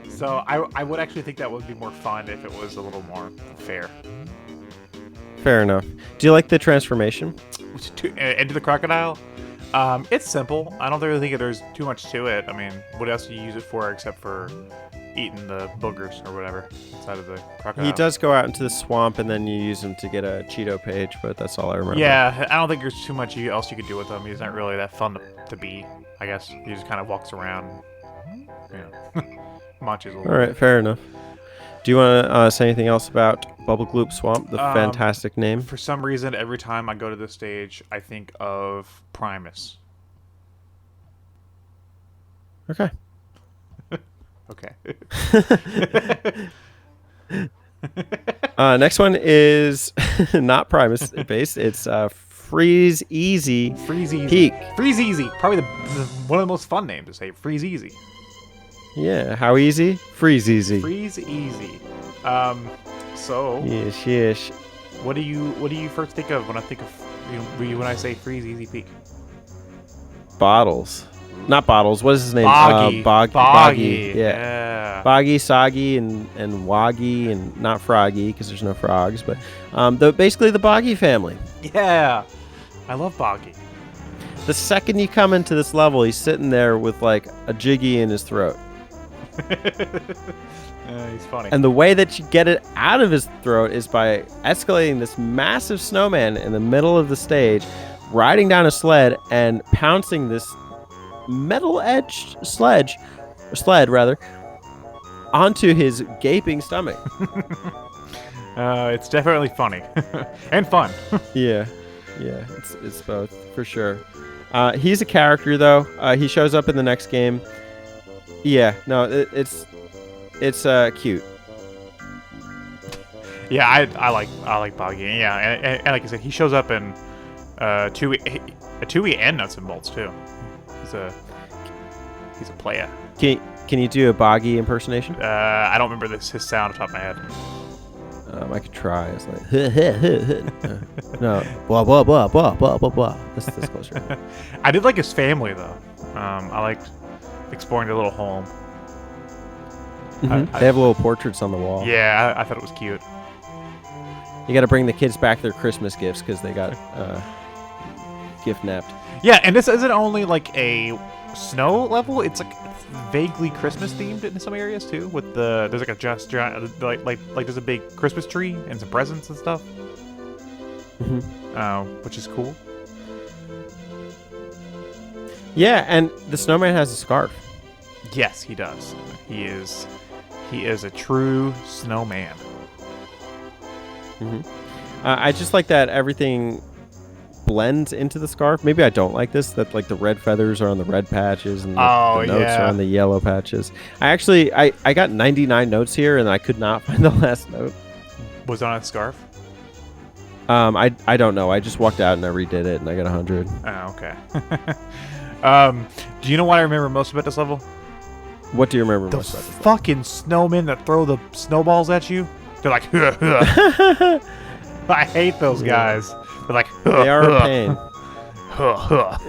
Speaker 1: So I would actually think that would be more fun if it was a little more fair.
Speaker 2: Fair enough. Do you like the transformation?
Speaker 1: Into the crocodile? It's simple. I don't really think there's too much to it. I mean, what else do you use it for except for eating the boogers or whatever inside of the crocodile?
Speaker 2: He does go out into the swamp, and then you use him to get a Cheeto page, but that's all I remember.
Speaker 1: Yeah, I don't think there's too much else you could do with him. He's not really that fun to be, I guess. He just kind of walks around, munches a little
Speaker 2: All right,
Speaker 1: bit.
Speaker 2: fair enough. Do you want to say anything else about Bubblegloop Swamp, the fantastic name?
Speaker 1: For some reason, every time I go to this stage, I think of Primus.
Speaker 2: Okay.
Speaker 1: Okay.
Speaker 2: Next one is not Primus based. It's Freezeezy Peak.
Speaker 1: Freezeezy. Probably one of the most fun names to say. Freezeezy.
Speaker 2: Yeah. How easy? Freezeezy.
Speaker 1: Freezeezy. So.
Speaker 2: Yes.
Speaker 1: What do you first think of when I think of when I say Freezeezy Peak?
Speaker 2: Bottles. Not bottles. What is his name?
Speaker 1: Boggy.
Speaker 2: Boggy.
Speaker 1: Yeah.
Speaker 2: Boggy, Soggy, and Woggy, and not Froggy because there's no frogs, but basically the Boggy family.
Speaker 1: Yeah. I love Boggy.
Speaker 2: The second you come into this level, he's sitting there with like a jiggy in his throat.
Speaker 1: He's funny.
Speaker 2: And the way that you get it out of his throat is by escalating this massive snowman in the middle of the stage, riding down a sled, and pouncing this metal-edged sled onto his gaping stomach.
Speaker 1: It's definitely funny and fun.
Speaker 2: Yeah, it's both for sure. He's a character though. He shows up in the next game. Yeah, no, it's cute.
Speaker 1: Yeah, I like Boggy. Yeah, and like I said, he shows up in 2E and Nuts and Bolts too. He's a player.
Speaker 2: Can you do a Boggy impersonation?
Speaker 1: I don't remember his sound off the top of my head.
Speaker 2: I could try. It's like no, blah blah blah blah blah blah blah. That's closer.
Speaker 1: I did like his family though. I liked exploring their little home.
Speaker 2: They have little portraits on the wall.
Speaker 1: Yeah, I thought it was cute.
Speaker 2: You got to bring the kids back their Christmas gifts because they got gift napped.
Speaker 1: Yeah, and this isn't only like a snow level; it's like vaguely Christmas themed in some areas too. With there's like a like there's a big Christmas tree and some presents and stuff, which is cool.
Speaker 2: Yeah, and the snowman has a scarf.
Speaker 1: Yes, he does. He is a true snowman.
Speaker 2: I just like that everything blends into the scarf. Maybe I don't like this, that like the red feathers are on the red patches and the notes are on the yellow patches. I got 99 notes here and I could not find the last note.
Speaker 1: Was it on a scarf?
Speaker 2: I don't know. I just walked out and I redid it and I got 100.
Speaker 1: Oh, okay. Do you know what I remember most about this level?
Speaker 2: What do you remember
Speaker 1: The
Speaker 2: most about this?
Speaker 1: fucking snowmen that throw the snowballs at you. They're like, I hate those guys. They're like,
Speaker 2: they are a pain.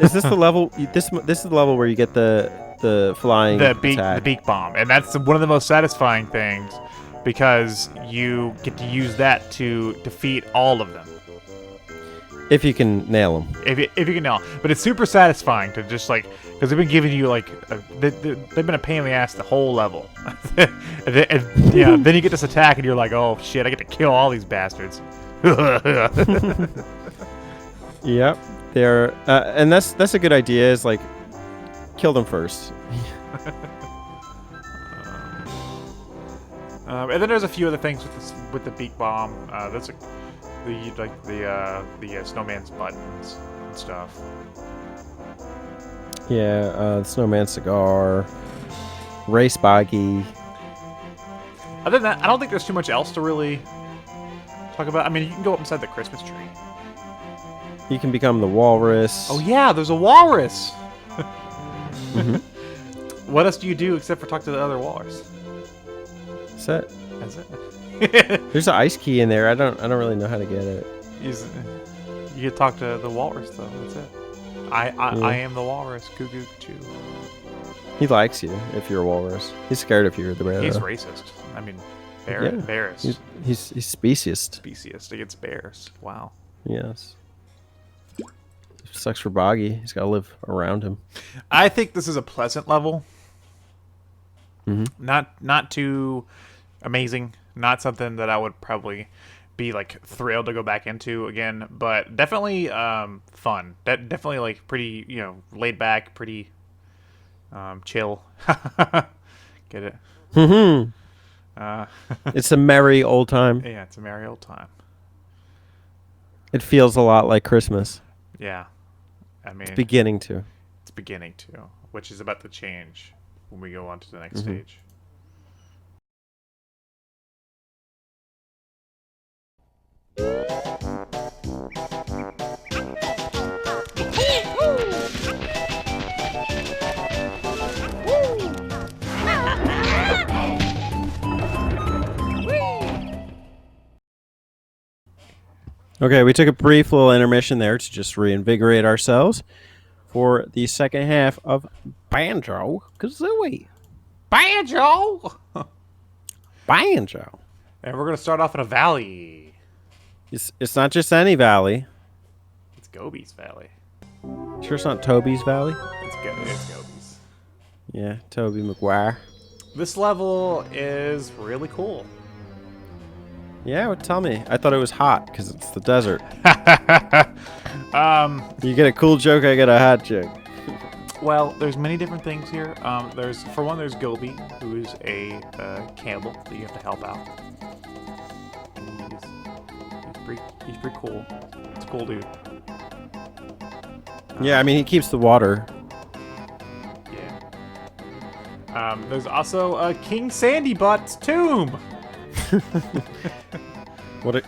Speaker 2: Is this the level? This is the level where you get the flying
Speaker 1: the beak bomb, and that's one of the most satisfying things because you get to use that to defeat all of them.
Speaker 2: If you can nail them.
Speaker 1: If you can nail 'em. But it's super satisfying to just like, because they've been giving you like, they've been a pain in the ass the whole level. and then you get this attack and you're like, oh shit, I get to kill all these bastards.
Speaker 2: Yep, they're and that's a good idea. Is like, kill them first.
Speaker 1: And then there's a few other things with the beak bomb. That's the snowman's buttons and stuff.
Speaker 2: Yeah, the snowman cigar, race boggy.
Speaker 1: Other than that, I don't think there's too much else to really talk about. I mean, you can go up inside the Christmas tree.
Speaker 2: You can become the walrus.
Speaker 1: Oh yeah, there's a walrus.
Speaker 2: Mm-hmm.
Speaker 1: What else do you do except for talk to the other walrus?
Speaker 2: That's it.
Speaker 1: That's it.
Speaker 2: There's an ice key in there. I don't really know how to get it.
Speaker 1: You get to talk to the walrus though. That's it. I am the walrus. Goo goo choo.
Speaker 2: He likes you if you're a walrus. He's scared if you're the bear.
Speaker 1: He's
Speaker 2: though.
Speaker 1: racist. I mean, bears.
Speaker 2: He's speciest.
Speaker 1: Speciest against bears. Wow.
Speaker 2: Yes. sucks for Boggy. He's got to live around him.
Speaker 1: I think this is a pleasant level.
Speaker 2: Mm-hmm.
Speaker 1: Not too amazing. Not something that I would probably be like thrilled to go back into again, but definitely fun. Definitely like pretty, laid back, pretty chill. Get it?
Speaker 2: Mm-hmm. It's a merry old time.
Speaker 1: Yeah, it's a merry old time.
Speaker 2: It feels a lot like Christmas.
Speaker 1: Yeah. I mean,
Speaker 2: It's beginning to,
Speaker 1: which is about to change when we go on to the next stage.
Speaker 2: Okay, we took a brief little intermission there to just reinvigorate ourselves for the second half of Banjo-Kazooie.
Speaker 1: Banjo!
Speaker 2: Banjo.
Speaker 1: And we're going to start off in a valley.
Speaker 2: It's not just any valley.
Speaker 1: It's Gobi's valley.
Speaker 2: Sure it's not Toby's Valley?
Speaker 1: It's Gobi's.
Speaker 2: Yeah, Toby Maguire.
Speaker 1: This level is really cool.
Speaker 2: Yeah, well, tell me. I thought it was hot because it's the desert. You get a cool joke, I get a hot joke.
Speaker 1: Well, there's many different things here. There's Gobi, who is a cannibal that you have to help out. He's pretty cool. It's a cool dude.
Speaker 2: Yeah, I mean, he keeps the water.
Speaker 1: Yeah. There's also King Sandybutt's tomb.
Speaker 2: What a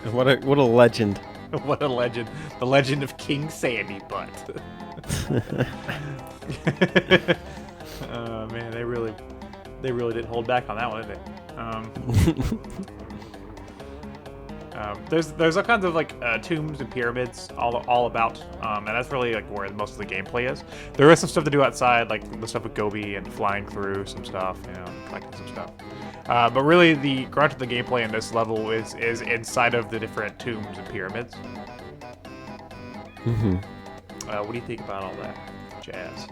Speaker 2: legend.
Speaker 1: What a legend. The legend of King Sandybutt. Man, they really didn't hold back on that one, did they? There's all kinds of like tombs and pyramids all about, and that's really like where most of the gameplay is. There is some stuff to do outside, like the stuff with Gobi and flying through some stuff, collecting some stuff. But really, the grunt of the gameplay in this level is inside of the different tombs and pyramids.
Speaker 2: Mm-hmm.
Speaker 1: What do you think about all that jazz?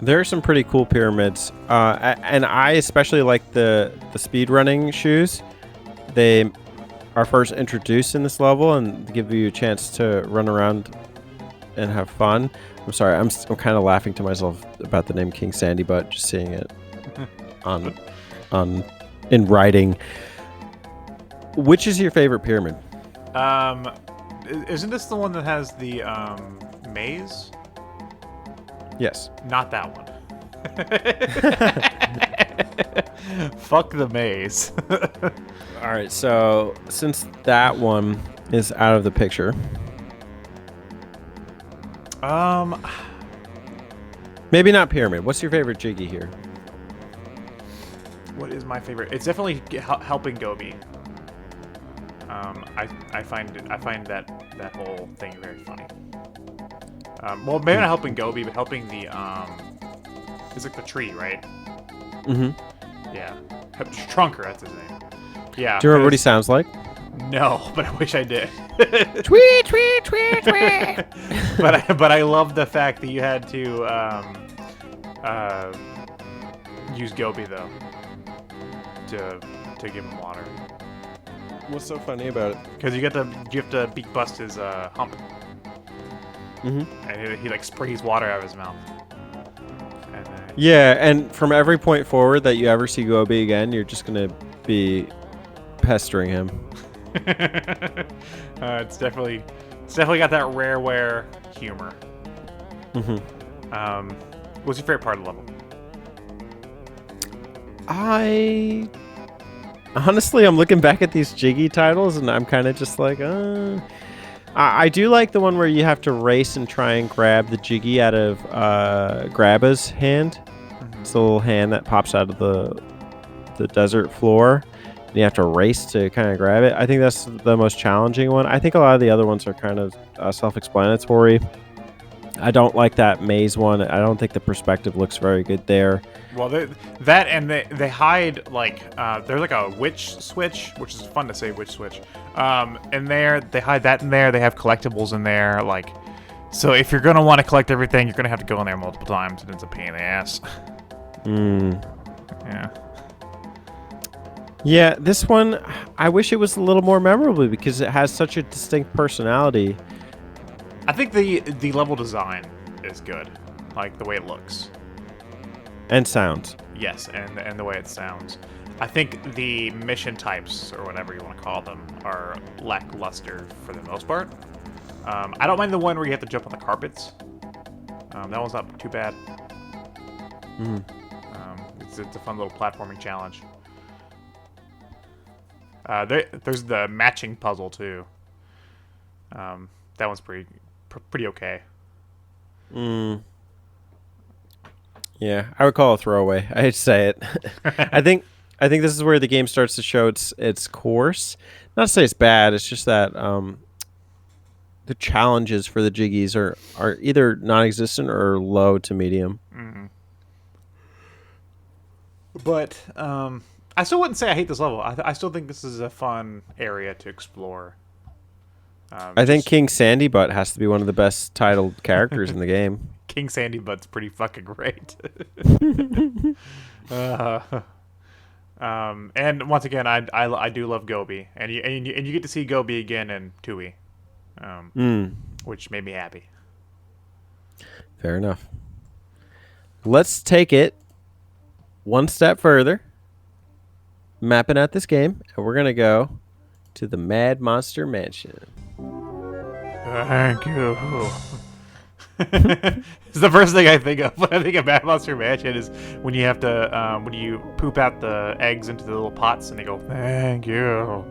Speaker 2: There are some pretty cool pyramids, and I especially like the speedrunning shoes. They are first introduced in this level and give you a chance to run around and have fun. I'm sorry, I'm kind of laughing to myself about the name King Sandybutt, just seeing it in writing. Which is your favorite pyramid?
Speaker 1: Isn't this the one that has the maze?
Speaker 2: Yes.
Speaker 1: Not that one. Fuck the maze.
Speaker 2: All right, so since that one is out of the picture, maybe not pyramid. What's your favorite jiggy here?
Speaker 1: What is my favorite? It's definitely helping Gobi. I find that whole thing very funny. Well, maybe not helping Gobi, but helping the it's like the tree, right?
Speaker 2: Mm-hmm.
Speaker 1: Yeah, Trunker, that's his name. Yeah.
Speaker 2: Do you remember what he sounds like?
Speaker 1: No, but I wish I did.
Speaker 2: Tweet, tweet, tweet, tweet.
Speaker 1: But I love the fact that you had to use Gobi though to give him water.
Speaker 2: What's so funny about it?
Speaker 1: Because you have to beak bust his hump.
Speaker 2: Mm-hmm.
Speaker 1: And he like sprays water out of his mouth.
Speaker 2: Yeah, and from every point forward that you ever see Gobi again, you're just gonna be pestering him.
Speaker 1: It's definitely got that Rareware humor.
Speaker 2: Mm-hmm.
Speaker 1: What's your favorite part of the level?
Speaker 2: Honestly, I'm looking back at these Jiggy titles, and I'm kind of just like, I do like the one where you have to race and try and grab the Jiggy out of Grabba's hand. Mm-hmm. It's a little hand that pops out of the desert floor. And you have to race to kind of grab it. I think that's the most challenging one. I think a lot of the other ones are kind of self-explanatory. I don't like that maze one. I don't think the perspective looks very good there.
Speaker 1: Well, they hide like there's like a witch switch, which is fun to say, witch switch. In there they hide that in there. They have collectibles in there, like So if you're gonna want to collect everything, you're gonna have to go in there multiple times, and it's a pain in the ass. Yeah.
Speaker 2: Yeah, this one, I wish it was a little more memorable because it has such a distinct personality.
Speaker 1: I think the level design is good, like the way it looks.
Speaker 2: And sounds.
Speaker 1: Yes, and the way it sounds. I think the mission types, or whatever you want to call them, are lackluster for the most part. I don't mind the one where you have to jump on the carpets. That one's not too bad. It's a fun little platforming challenge. There's the matching puzzle too. That one's pretty okay.
Speaker 2: Yeah, I would call it a throwaway. I hate to say it. I think this is where the game starts to show its course. Not to say it's bad. It's just that the challenges for the jiggies are either non-existent or low to medium.
Speaker 1: But I still wouldn't say I hate this level. I still think this is a fun area to explore.
Speaker 2: I think King Sandy Butt has to be one of the best titled characters in the game.
Speaker 1: King Sandy Butt's pretty fucking great. And once again, I do love Gobi, and you get to see Gobi again in Tui, which made me happy.
Speaker 2: Fair enough. Let's take it one step further, mapping out this game, and we're gonna go to the Mad Monster Mansion.
Speaker 1: Thank you. It's the first thing I think of when I think of Mad Monster Mansion is when you have to when you poop out the eggs into the little pots and they go, "Thank you."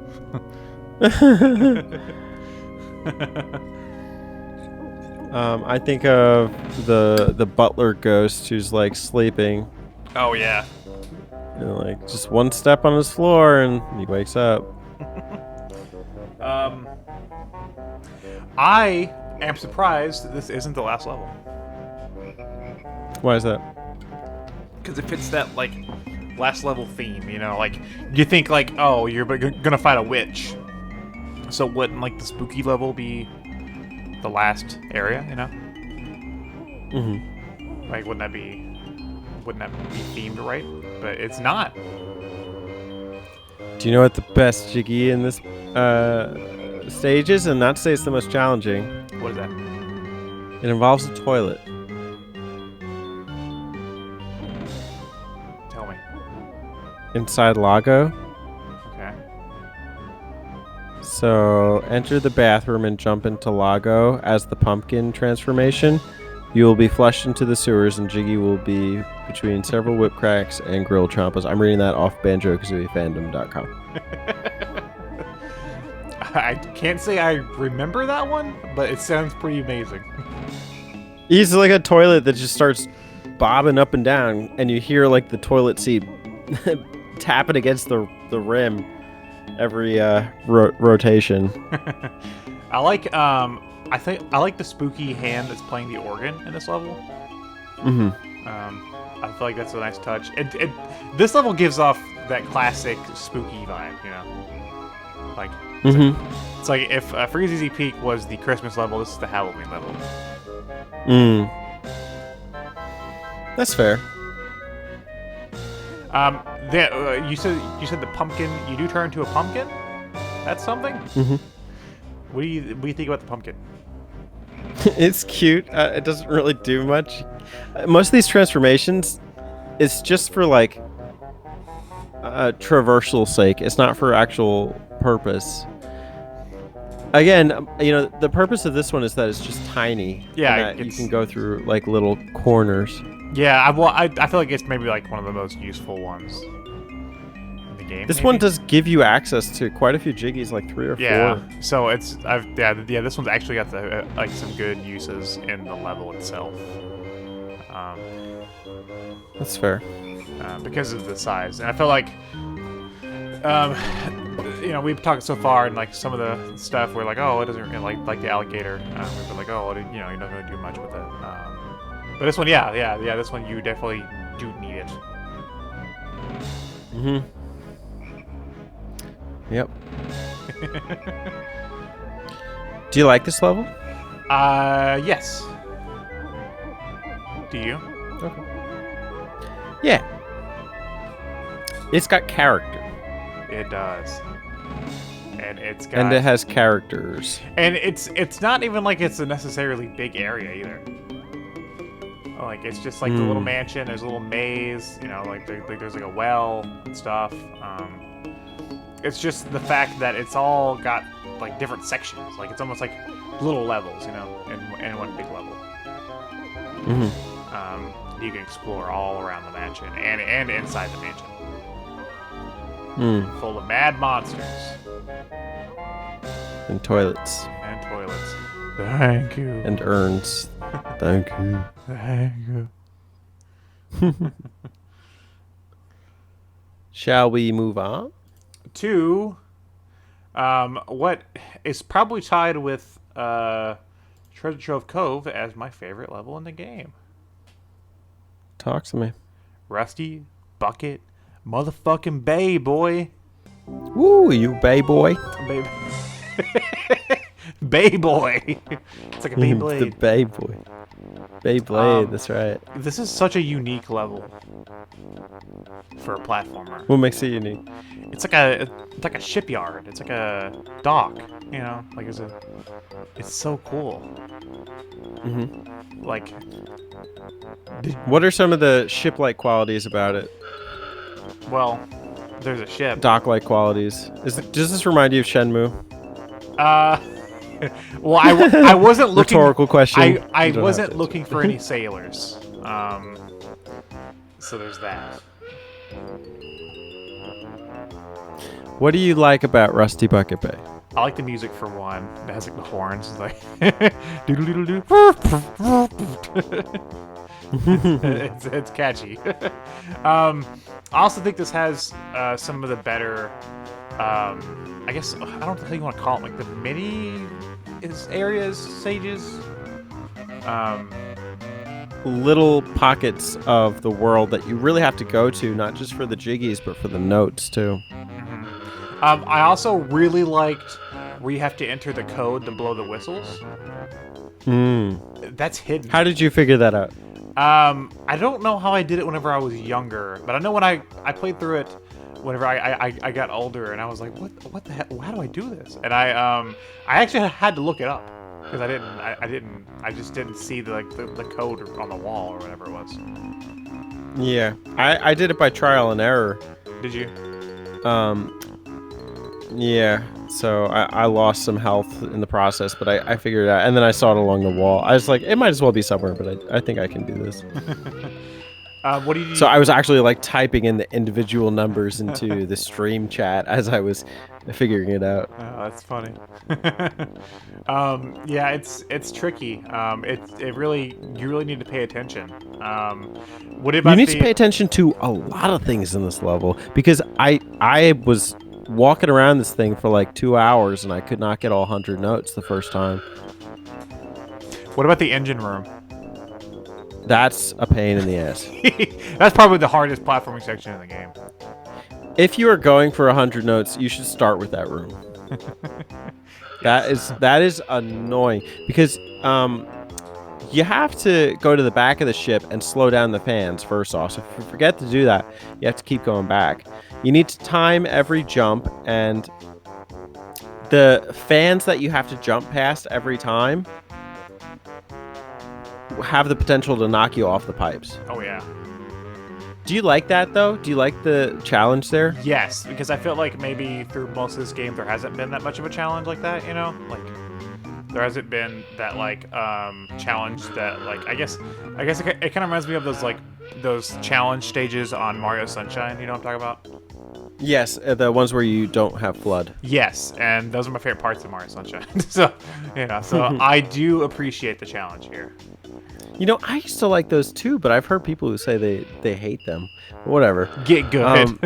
Speaker 2: I think of the butler ghost who's like sleeping.
Speaker 1: Oh yeah.
Speaker 2: Like just one step on his floor and he wakes up.
Speaker 1: I am surprised that this isn't the last level.
Speaker 2: Why is that?
Speaker 1: Because it fits that like last level theme, you know. Like you think like, oh, you're gonna fight a witch, so wouldn't like the spooky level be the last area, you know? Like wouldn't that be themed right? But it's not.
Speaker 2: Do you know what the best jiggy in this stage is? And not to say it's the most challenging.
Speaker 1: What is that?
Speaker 2: It involves a toilet.
Speaker 1: Tell me.
Speaker 2: Inside Lago.
Speaker 1: Okay.
Speaker 2: So enter the bathroom and jump into Lago as the pumpkin transformation. You will be flushed into the sewers and Jiggy will be between several whip cracks and grill chompas. I'm reading that off Banjo-Kazooie fandom.com.
Speaker 1: I can't say I remember that one, but it sounds pretty amazing.
Speaker 2: He's like a toilet that just starts bobbing up and down, and you hear like the toilet seat tapping against the rim every rotation.
Speaker 1: I like I like the spooky hand that's playing the organ in this level. I feel like that's a nice touch. This level gives off that classic spooky vibe, you know. Like it's like if Freezeezy Peak was the Christmas level, this is the Halloween level.
Speaker 2: That's fair.
Speaker 1: You said the pumpkin. You do turn into a pumpkin. That's something. What do you think about the pumpkin?
Speaker 2: It's cute. It doesn't really do much. Most of these transformations, it's just for like traversal sake. It's not for actual purpose. Again, you know, the purpose of this one is that it's just tiny.
Speaker 1: Yeah,
Speaker 2: and that you can go through like little corners.
Speaker 1: Yeah, I feel like it's maybe like one of the most useful ones in the game.
Speaker 2: This one does give you access to quite a few jiggies, like 3 or 4.
Speaker 1: Yeah, so it's this one's actually got like some good uses in the level itself.
Speaker 2: That's fair.
Speaker 1: Because of the size, and I feel like, you know, we've talked so far, and like some of the stuff we're like, oh, it doesn't really, like the alligator. We've been like, oh, you know, you're not gonna do much with it. But this one, yeah, this one you definitely do need it.
Speaker 2: Yep. Do you like this level?
Speaker 1: Yes. Do you?
Speaker 2: Okay. Yeah. It's got character.
Speaker 1: It does. And it's got.
Speaker 2: And it has characters.
Speaker 1: And it's not even like it's a necessarily big area either. Like it's just like the little mansion. There's a little maze. You know, like there's like a well and stuff. It's just the fact that it's all got like different sections. Like it's almost like little levels, you know, in one big level. You can explore all around the mansion and inside the mansion. Full of mad monsters.
Speaker 2: And toilets.
Speaker 1: And toilets. Thank you.
Speaker 2: And urns. Thank you.
Speaker 1: Thank you.
Speaker 2: Shall we move on?
Speaker 1: To what is probably tied with Treasure Trove Cove as my favorite level in the game.
Speaker 2: Talk to me.
Speaker 1: Rusty Bucket motherfucking Bay, boy.
Speaker 2: Woo, you Bay boy.
Speaker 1: Bay, Bay boy. It's like a Beyblade.
Speaker 2: The Bay boy. Beyblade, that's right.
Speaker 1: This is such a unique level for a platformer.
Speaker 2: What makes it unique?
Speaker 1: It's like a shipyard. It's like a dock. You know, like it's so cool. Like,
Speaker 2: what are some of the ship-like qualities about it?
Speaker 1: Well, there's a ship.
Speaker 2: Dock-like qualities. Does this remind you of Shenmue?
Speaker 1: Well, I wasn't looking.
Speaker 2: Rhetorical question.
Speaker 1: I wasn't looking for any sailors. So there's that.
Speaker 2: What do you like about Rusty Bucket Bay?
Speaker 1: I like the music for one. It has like the horns. It's like doodle doodle doo. It's catchy. I also think this has some of the better. I guess I don't know how you want to call it, like the mini areas, stages.
Speaker 2: Little pockets of the world that you really have to go to, not just for the jiggies, but for the notes too.
Speaker 1: I also really liked where you have to enter the code to blow the whistles. That's hidden.
Speaker 2: How did you figure that out?
Speaker 1: I don't know how I did it whenever I was younger, but I know when I played through it whenever I got older, and I was like, what the heck? How do I do this? And I actually had to look it up because I just didn't see the code on the wall or whatever it was.
Speaker 2: Yeah, I did it by trial and error.
Speaker 1: Did you?
Speaker 2: Yeah, so I lost some health in the process, but I figured it out, and then I saw it along the wall. I was like, it might as well be somewhere, but I think I can do this.
Speaker 1: What do you?
Speaker 2: So I was actually like typing in the individual numbers into the stream chat as I was figuring it out.
Speaker 1: Oh, that's funny. Yeah, it's tricky. You really need to pay attention. What about
Speaker 2: you need to pay attention to a lot of things in this level, because I was walking around this thing for like 2 hours and I could not get all 100 notes the first time.
Speaker 1: What about the engine room?
Speaker 2: That's a pain in the ass.
Speaker 1: That's probably the hardest platforming section in the game.
Speaker 2: If you are going for 100 notes, you should start with that room. That is annoying, because you have to go to the back of the ship and slow down the fans first off. So if you forget to do that, you have to keep going back. You need to time every jump, and the fans that you have to jump past every time have the potential to knock you off the pipes.
Speaker 1: Oh yeah.
Speaker 2: Do you like that though? Do you like the challenge there?
Speaker 1: Yes, because I feel like maybe through most of this game there hasn't been that much of a challenge like that, you know? Like there hasn't been that like challenge that like I guess it kind of reminds me of those challenge stages on Mario Sunshine, you know what I'm talking about?
Speaker 2: Yes, the ones where you don't have flood.
Speaker 1: Yes, and those are my favorite parts of Mario Sunshine. So I do appreciate the challenge here.
Speaker 2: You know, I used to like those too, but I've heard people who say they hate them. Whatever.
Speaker 1: Get good.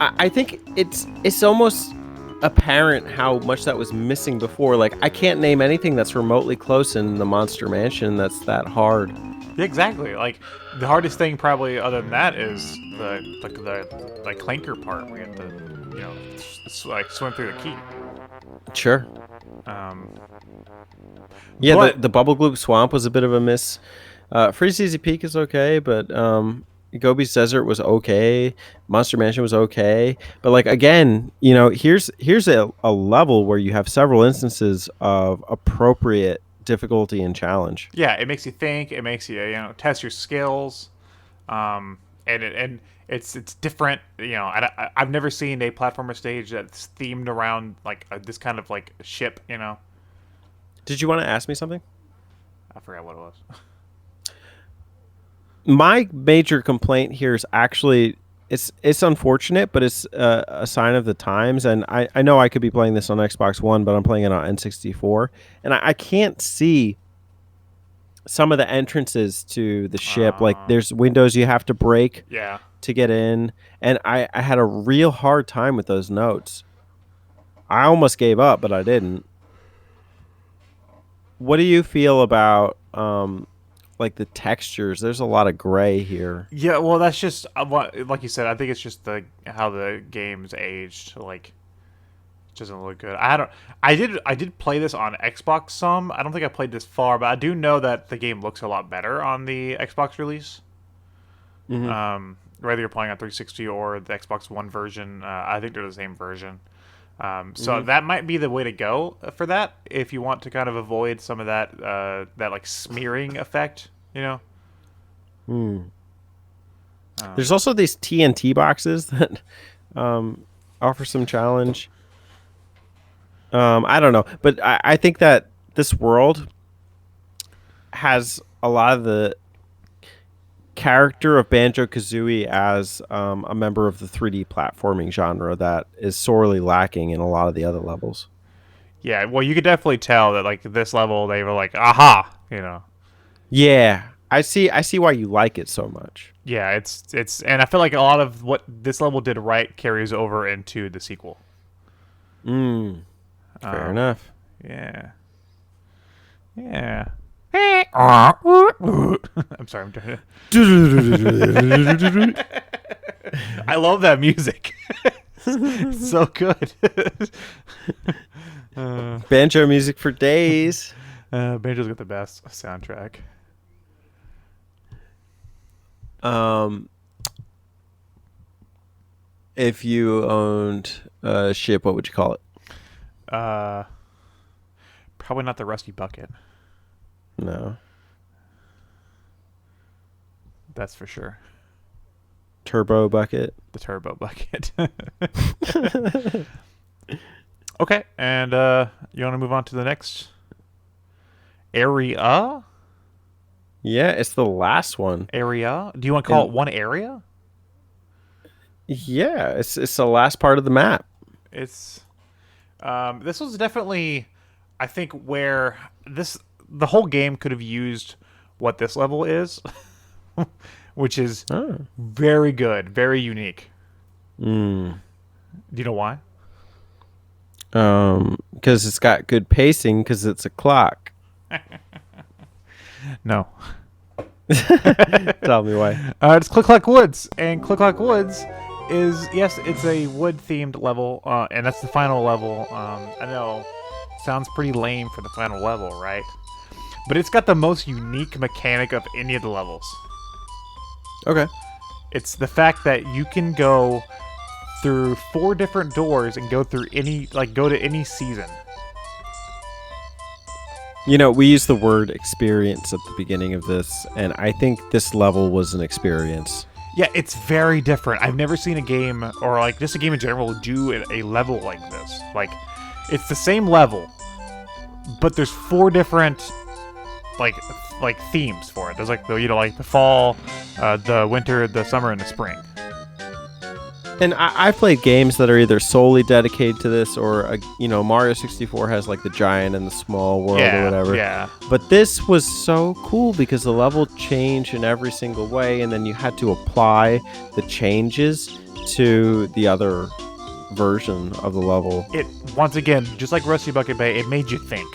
Speaker 2: I think it's almost apparent how much that was missing before. Like, I can't name anything that's remotely close in the Monster Mansion that's that hard.
Speaker 1: Yeah, exactly. Like the hardest thing probably other than that is the Clanker part where you have to swim through the key.
Speaker 2: Sure.
Speaker 1: Um,
Speaker 2: Yeah,
Speaker 1: but
Speaker 2: the Bubblegloop Swamp was a bit of a miss. Freezeezy Peak is okay, but Gobi's Desert was okay. Monster Mansion was okay, but like again, here's a level where you have several instances of appropriate difficulty and challenge.
Speaker 1: yeah, it makes you think. It makes you test your skills. And it's different. I've never seen a platformer stage that's themed around like this kind of like ship.
Speaker 2: Did you want to ask me something?
Speaker 1: I forgot what it was.
Speaker 2: My major complaint here is actually it's unfortunate, but it's a sign of the times. And I know I could be playing this on Xbox One, but I'm playing it on N64, and I can't see some of the entrances to the ship. Like there's windows you have to break
Speaker 1: Yeah.
Speaker 2: to get in, and I had a real hard time with those notes. I almost gave up, but I didn't. What do you feel about like the textures? There's a lot of gray here.
Speaker 1: Yeah, well, that's just like you said. I think it's just how the game's aged. Like, it doesn't look good. I did play this on Xbox some. I don't think I played this far, but I do know that the game looks a lot better on the Xbox release.
Speaker 2: Mm-hmm.
Speaker 1: Whether you're playing on 360 or the Xbox One version, I think they're the same version. So that might be the way to go for that if you want to kind of avoid some of that like smearing effect,
Speaker 2: There's also these TNT boxes that offer some challenge. I don't know, but I think that this world has a lot of the character of Banjo-Kazooie as a member of the 3D platforming genre that is sorely lacking in a lot of the other levels.
Speaker 1: Yeah, well, you could definitely tell that like this level they were like, aha,
Speaker 2: Yeah, I see why you like it so much.
Speaker 1: Yeah, it's and I feel like a lot of what this level did right carries over into the sequel.
Speaker 2: Fair enough.
Speaker 1: Yeah. Yeah. I'm sorry, I'm trying to... I love that music. It's so good.
Speaker 2: Banjo music for days.
Speaker 1: Banjo's got the best soundtrack.
Speaker 2: If you owned a ship, what would you call it?
Speaker 1: Probably not the Rusty Bucket.
Speaker 2: No.
Speaker 1: That's for sure.
Speaker 2: Turbo Bucket.
Speaker 1: The Turbo Bucket. Okay, and you want to move on to the next area?
Speaker 2: Yeah, it's the last one.
Speaker 1: Area? Do you want to call it one area?
Speaker 2: Yeah, it's the last part of the map.
Speaker 1: It's this was definitely, I think, where the whole game could have used what this level is, which is very good, very unique. Do you know why?
Speaker 2: Because it's got good pacing, because it's a clock.
Speaker 1: No.
Speaker 2: Tell me why.
Speaker 1: It's Click Clack Woods, and Click Clack Woods is, yes, it's a wood-themed level, and that's the final level. I know, sounds pretty lame for the final level, right? But it's got the most unique mechanic of any of the levels.
Speaker 2: Okay.
Speaker 1: It's the fact that you can go through 4 different doors and go through go to any season.
Speaker 2: We used the word experience at the beginning of this, and I think this level was an experience.
Speaker 1: Yeah, it's very different. I've never seen a game, or like just a game in general, do a level like this. Like, it's the same level, but there's 4 different like themes for it. There's like the fall, the winter, the summer, and the spring.
Speaker 2: And I've played games that are either solely dedicated to this, or Mario 64 has like the giant and the small world or whatever.
Speaker 1: Yeah.
Speaker 2: But this was so cool because the level changed in every single way, and then you had to apply the changes to the other version of the level.
Speaker 1: It once again, just like Rusty Bucket Bay, it made you think.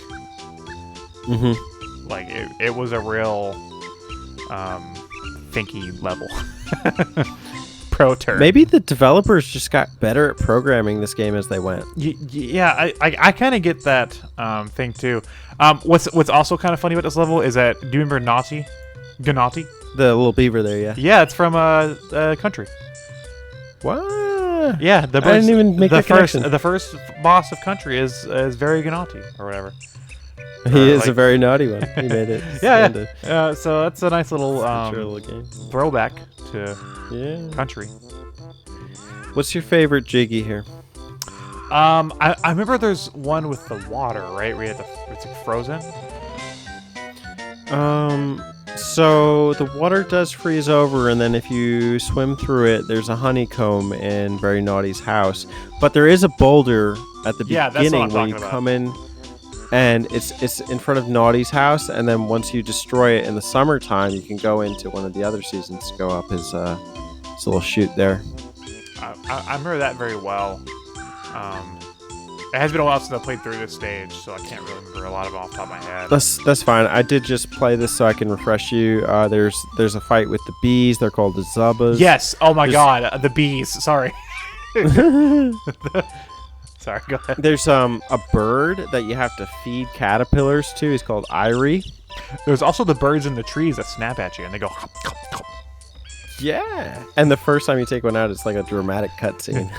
Speaker 1: Like it was a real thinky level. Pro turn.
Speaker 2: Maybe the developers just got better at programming this game as they went.
Speaker 1: Yeah, I kind of get that thing too. What's also kind of funny about this level is that, do you remember Naughty? Gnaughty?
Speaker 2: The little beaver there, yeah.
Speaker 1: Yeah, it's from Country.
Speaker 2: What?
Speaker 1: Yeah,
Speaker 2: I didn't even make that connection.
Speaker 1: The first boss of Country is very Gnaughty or whatever.
Speaker 2: He is a very naughty one. He made it.
Speaker 1: Yeah. So that's a nice little
Speaker 2: game.
Speaker 1: throwback to Country.
Speaker 2: What's your favorite jiggy here?
Speaker 1: I remember there's one with the water, right? Where you have it's like frozen.
Speaker 2: So the water does freeze over, and then if you swim through it, there's a honeycomb in Very Naughty's house. But there is a boulder at the beginning when you come in, and it's in front of Naughty's house. And then once you destroy it in the summertime, you can go into one of the other seasons to go up his little chute there.
Speaker 1: I remember that very well. It has been a while since I played through this stage, so I can't really remember a lot of it off the top of my head.
Speaker 2: That's fine. I did just play this so I can refresh you. There's a fight with the bees. They're called the Zubbas.
Speaker 1: Yes. Oh my God, the bees. Sorry. Sorry. Go ahead.
Speaker 2: There's a bird that you have to feed caterpillars to. He's called Irie.
Speaker 1: There's also the birds in the trees that snap at you and they go. Hop, hop, hop.
Speaker 2: Yeah, and the first time you take one out, it's like a dramatic cutscene.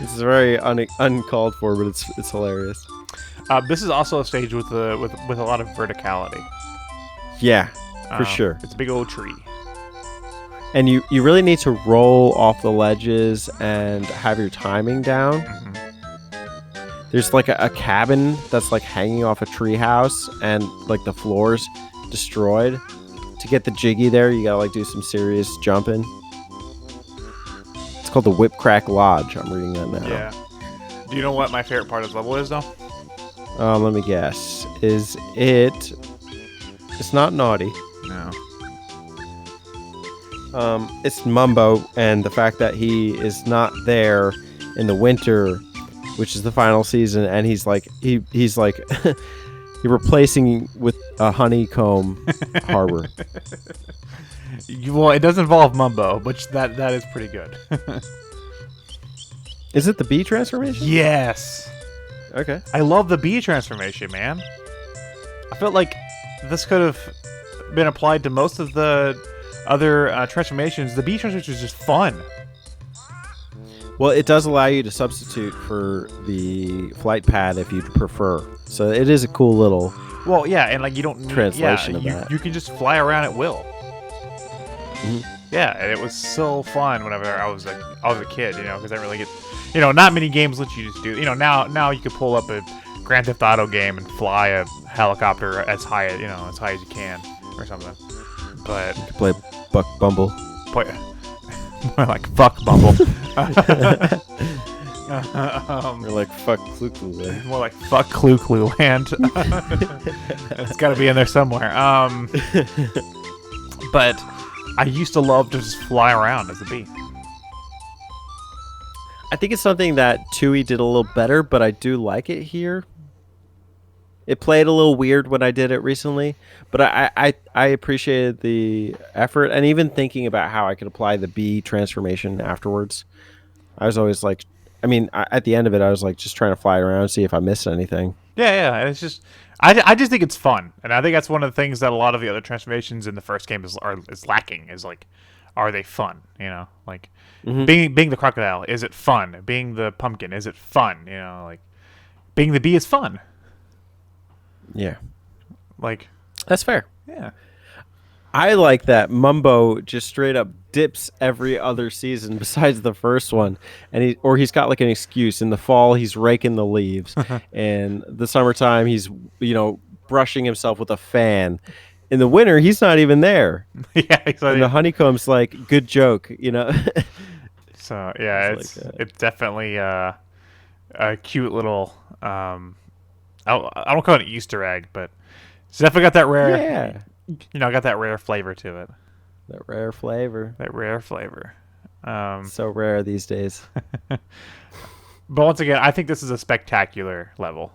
Speaker 2: It's very uncalled for, but it's hilarious.
Speaker 1: This is also a stage with a lot of verticality.
Speaker 2: Yeah, for sure.
Speaker 1: It's a big old tree,
Speaker 2: and you really need to roll off the ledges and have your timing down. Mm-hmm. There's like a cabin that's like hanging off a tree house, and like the floor's destroyed. To get the jiggy there, you gotta like do some serious jumping. It's called the Whip Crack Lodge. I'm reading that now.
Speaker 1: Yeah. Do you know what my favorite part of this level is, though?
Speaker 2: Let me guess. Is it? It's not Naughty.
Speaker 1: No.
Speaker 2: It's Mumbo, and the fact that he is not there in the winter, which is the final season, and he's like you're replacing with a honeycomb harbor.
Speaker 1: Well, it does involve Mumbo, which that is pretty good.
Speaker 2: Is it the bee transformation?
Speaker 1: Yes.
Speaker 2: Okay.
Speaker 1: I love the bee transformation, man. I felt like this could have been applied to most of the other transformations. The bee transformation is just fun.
Speaker 2: Well, it does allow you to substitute for the flight pad if you'd prefer. So it is a cool little.
Speaker 1: Well, yeah, and like you don't need,
Speaker 2: translation of that.
Speaker 1: You can just fly around at will.
Speaker 2: Mm-hmm.
Speaker 1: Yeah, and it was so fun whenever I was a kid, because I really get, not many games let you just do. Now you could pull up a Grand Theft Auto game and fly a helicopter as high as you can or something. But
Speaker 2: you could play Buck Bumble.
Speaker 1: More like fuck Bumble.
Speaker 2: Or like fuck Clue Land.
Speaker 1: More like fuck Clue Land. It's got to be in there somewhere. But I used to love to just fly around as a bee.
Speaker 2: I think it's something that Tui did a little better, but I do like it here. It played a little weird when I did it recently, but I appreciated the effort, and even thinking about how I could apply the bee transformation afterwards. I was always like, at the end of it, I was like just trying to fly around and see if I missed anything.
Speaker 1: Yeah. It's just, I just think it's fun, and I think that's one of the things that a lot of the other transformations in the first game is lacking. Is like, are they fun? Like being the crocodile, is it fun? Being the pumpkin, is it fun? Like being the bee is fun.
Speaker 2: Yeah.
Speaker 1: Like,
Speaker 2: that's fair.
Speaker 1: Yeah.
Speaker 2: I like that Mumbo just straight up dips every other season besides the first one, and he's got like an excuse. In the fall, he's raking the leaves, and the summertime, he's brushing himself with a fan. In the winter, he's not even there.
Speaker 1: Yeah, exactly.
Speaker 2: And the honeycomb's like, good joke,
Speaker 1: So yeah, it's definitely a cute little. I don't call it an Easter egg, but it's definitely got that rare. Yeah. Got that rare flavor to it.
Speaker 2: That rare flavor.
Speaker 1: So
Speaker 2: rare these days.
Speaker 1: But once again, I think this is a spectacular level.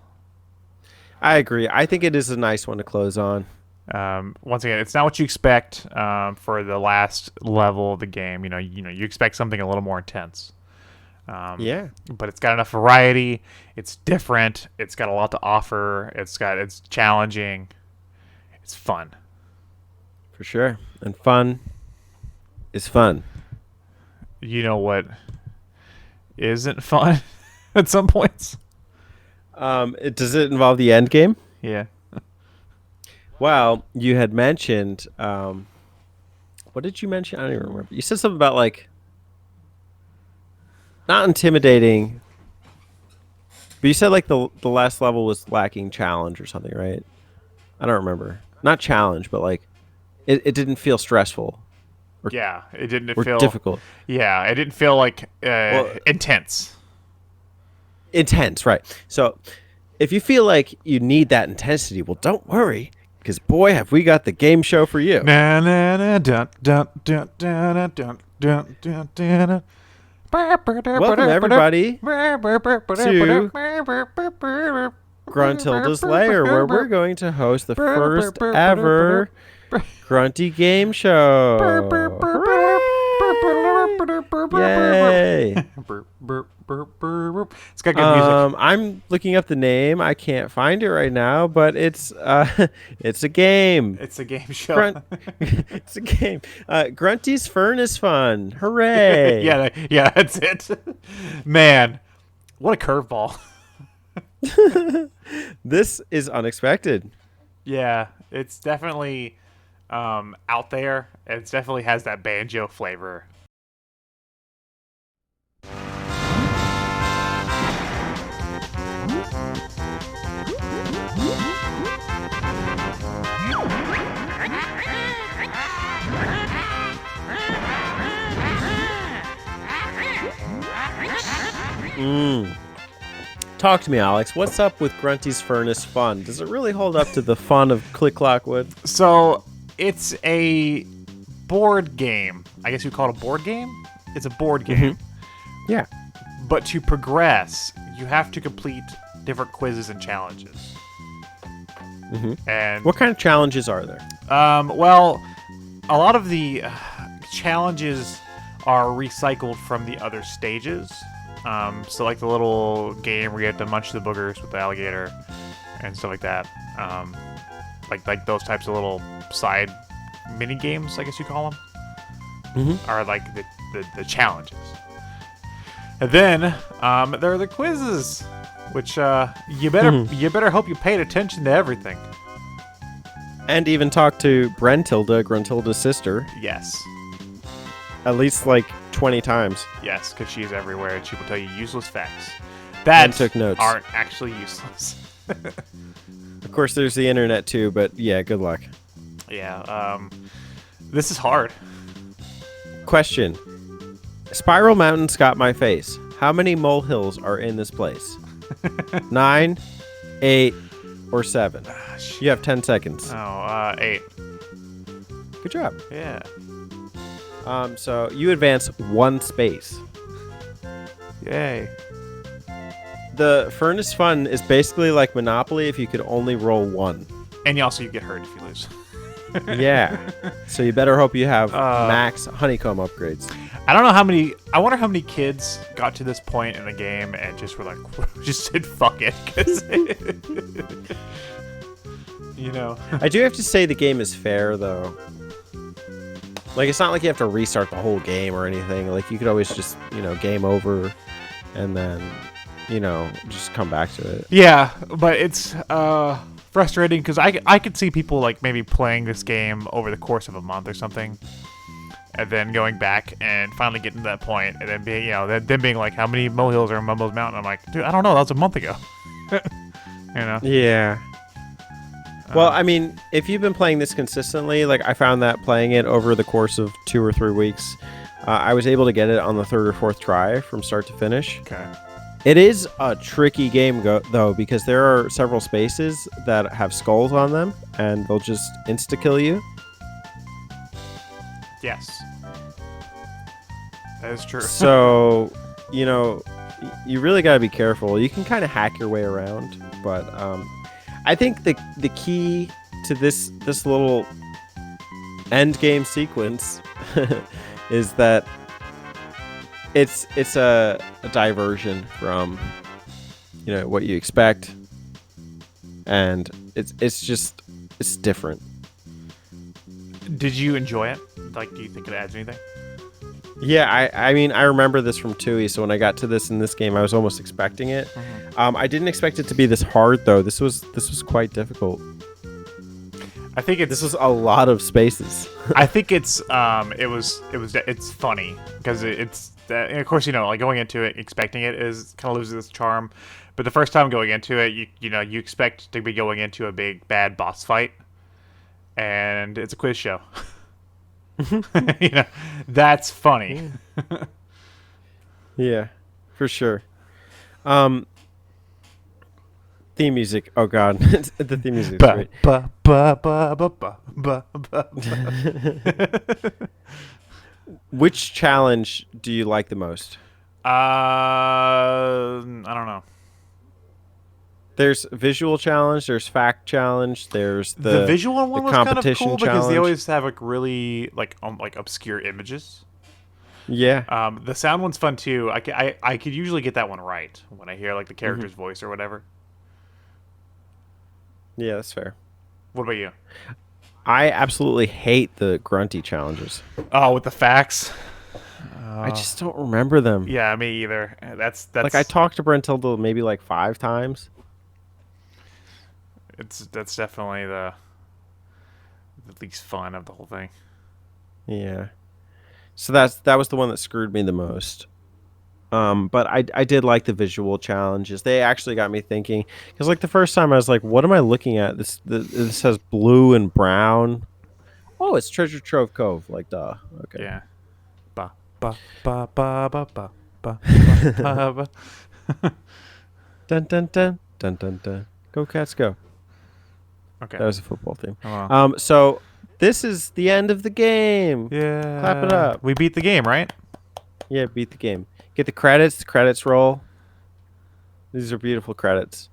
Speaker 2: I agree. I think it is a nice one to close on.
Speaker 1: Once again, it's not what you expect for the last level of the game. You expect something a little more intense.
Speaker 2: Yeah.
Speaker 1: But it's got enough variety. It's different. It's got a lot to offer. It's challenging. It's fun.
Speaker 2: For sure. And fun is fun.
Speaker 1: You know what isn't fun at some points?
Speaker 2: Does it involve the end game?
Speaker 1: Yeah.
Speaker 2: Well, you had mentioned, what did you mention? I don't even remember. You said something about like not intimidating, but you said like the last level was lacking challenge or something, right? I don't remember. Not challenge, but like it didn't feel stressful.
Speaker 1: Yeah, it didn't
Speaker 2: Or
Speaker 1: feel
Speaker 2: difficult.
Speaker 1: Yeah, it didn't feel like intense.
Speaker 2: Intense, right? So if you feel like you need that intensity, well, don't worry, because boy, have we got the game show for you.
Speaker 1: Na na na dun dun dun dun dun dun dun dun.
Speaker 2: Welcome everybody to Gruntilda's Lair, where we're going to host the first ever Grunty game show. Yay!
Speaker 1: It's got good music.
Speaker 2: I'm looking up the name. I can't find it right now, but it's a game.
Speaker 1: It's a game show.
Speaker 2: It's a game. Grunty's Furnace Fun. Hooray!
Speaker 1: yeah, that's it. Man, what a curveball.
Speaker 2: This is unexpected.
Speaker 1: Yeah, it's definitely out there. It definitely has that banjo flavor.
Speaker 2: Talk to me, Alex. What's up with Grunty's Furnace Fun? Does it really hold up to the fun of Click Clock Wood?
Speaker 1: So it's a board game. I guess you call it a board game? It's a board game.
Speaker 2: Mm-hmm. Yeah.
Speaker 1: But to progress, you have to complete different quizzes and challenges.
Speaker 2: Mm-hmm.
Speaker 1: And
Speaker 2: what kind of challenges are there?
Speaker 1: Well, a lot of the challenges are recycled from the other stages. So like the little game where you have to munch the boogers with the alligator and stuff like that. Like those types of little side mini games, I guess you call them, are like the challenges. And then there are the quizzes, which you better hope you paid attention to everything.
Speaker 2: And even talk to Brentilda, Gruntilda's sister.
Speaker 1: Yes.
Speaker 2: At least like 20 times.
Speaker 1: Yes, because she's everywhere and she will tell you useless facts that
Speaker 2: took notes.
Speaker 1: aren't actually useless.
Speaker 2: Of course, there's the internet too, but yeah, good luck.
Speaker 1: Yeah, this is hard.
Speaker 2: Question. Spiral Mountain's got my face. How many molehills are in this place? 9, 8, or 7? You have 10 seconds.
Speaker 1: 8.
Speaker 2: Good job.
Speaker 1: Yeah.
Speaker 2: So you advance 1 space.
Speaker 1: Yay.
Speaker 2: The Furnace Fun is basically like Monopoly if you could only roll 1.
Speaker 1: And you get hurt if you lose.
Speaker 2: Yeah. So you better hope you have max honeycomb upgrades.
Speaker 1: I don't know how many. I wonder how many kids got to this point in the game and just were like, just said fuck it, 'cause you know.
Speaker 2: I do have to say the game is fair though. Like it's not like you have to restart the whole game or anything. Like you could always just game over, and then just come back to it.
Speaker 1: Yeah, but it's frustrating because I could see people like maybe playing this game over the course of a month or something, and then going back and finally getting to that point, and then being them being like, how many molehills are in Mumbo Mountain? I'm like, dude, I don't know. That was a month ago.
Speaker 2: Yeah. Well, I mean, if you've been playing this consistently, like I found that playing it over the course of 2 or 3 weeks, I was able to get it on the 3rd or 4th try from start to finish.
Speaker 1: Okay.
Speaker 2: It is a tricky game, though, because there are several spaces that have skulls on them, and they'll just insta-kill you.
Speaker 1: Yes. That is true.
Speaker 2: So, you really got to be careful. You can kind of hack your way around, but I think the key to this little end game sequence is that it's a diversion from what you expect, and it's different.
Speaker 1: Did you enjoy it? Like, do you think it adds anything?
Speaker 2: Yeah, I mean, I remember this from Tui, so when I got to this in this game, I was almost expecting it.
Speaker 1: Mm-hmm.
Speaker 2: I didn't expect it to be this hard, though. This was quite difficult.
Speaker 1: I think
Speaker 2: this was a lot of spaces.
Speaker 1: I think it's funny because it's and of course like going into it expecting it is kind of loses its charm, but the first time going into it, you expect to be going into a big bad boss fight, and it's a quiz show. That's funny.
Speaker 2: Yeah, for sure. Theme music. Oh god, the theme music is great. Which challenge do you like the most?
Speaker 1: I don't know.
Speaker 2: There's visual challenge. There's fact challenge. There's the
Speaker 1: visual one was kind of cool because
Speaker 2: challenge.
Speaker 1: they always have really like obscure images.
Speaker 2: Yeah.
Speaker 1: The sound one's fun too. I could usually get that one right when I hear like the character's voice or whatever.
Speaker 2: Yeah, that's fair.
Speaker 1: What about you?
Speaker 2: I absolutely hate the Grunty challenges.
Speaker 1: Oh, with the facts.
Speaker 2: I just don't remember them.
Speaker 1: Yeah, me either. That's
Speaker 2: like I talked to Brentilda maybe like 5 times.
Speaker 1: That's definitely the least fun of the whole thing.
Speaker 2: Yeah. So that was the one that screwed me the most. But I did like the visual challenges. They actually got me thinking, because like the first time I was like, what am I looking at? This has blue and brown. Oh, it's Treasure Trove Cove. Like, duh. Okay.
Speaker 1: Yeah. Ba ba ba ba ba ba ba ba.
Speaker 2: Dun dun dun dun dun dun. Go Cats go.
Speaker 1: Okay.
Speaker 2: That was a football theme.
Speaker 1: Oh, wow.
Speaker 2: So this is the end of the game.
Speaker 1: Yeah.
Speaker 2: Clap it up.
Speaker 1: We beat the game, right?
Speaker 2: Yeah, beat the game. Get the credits. The credits roll. These are beautiful credits.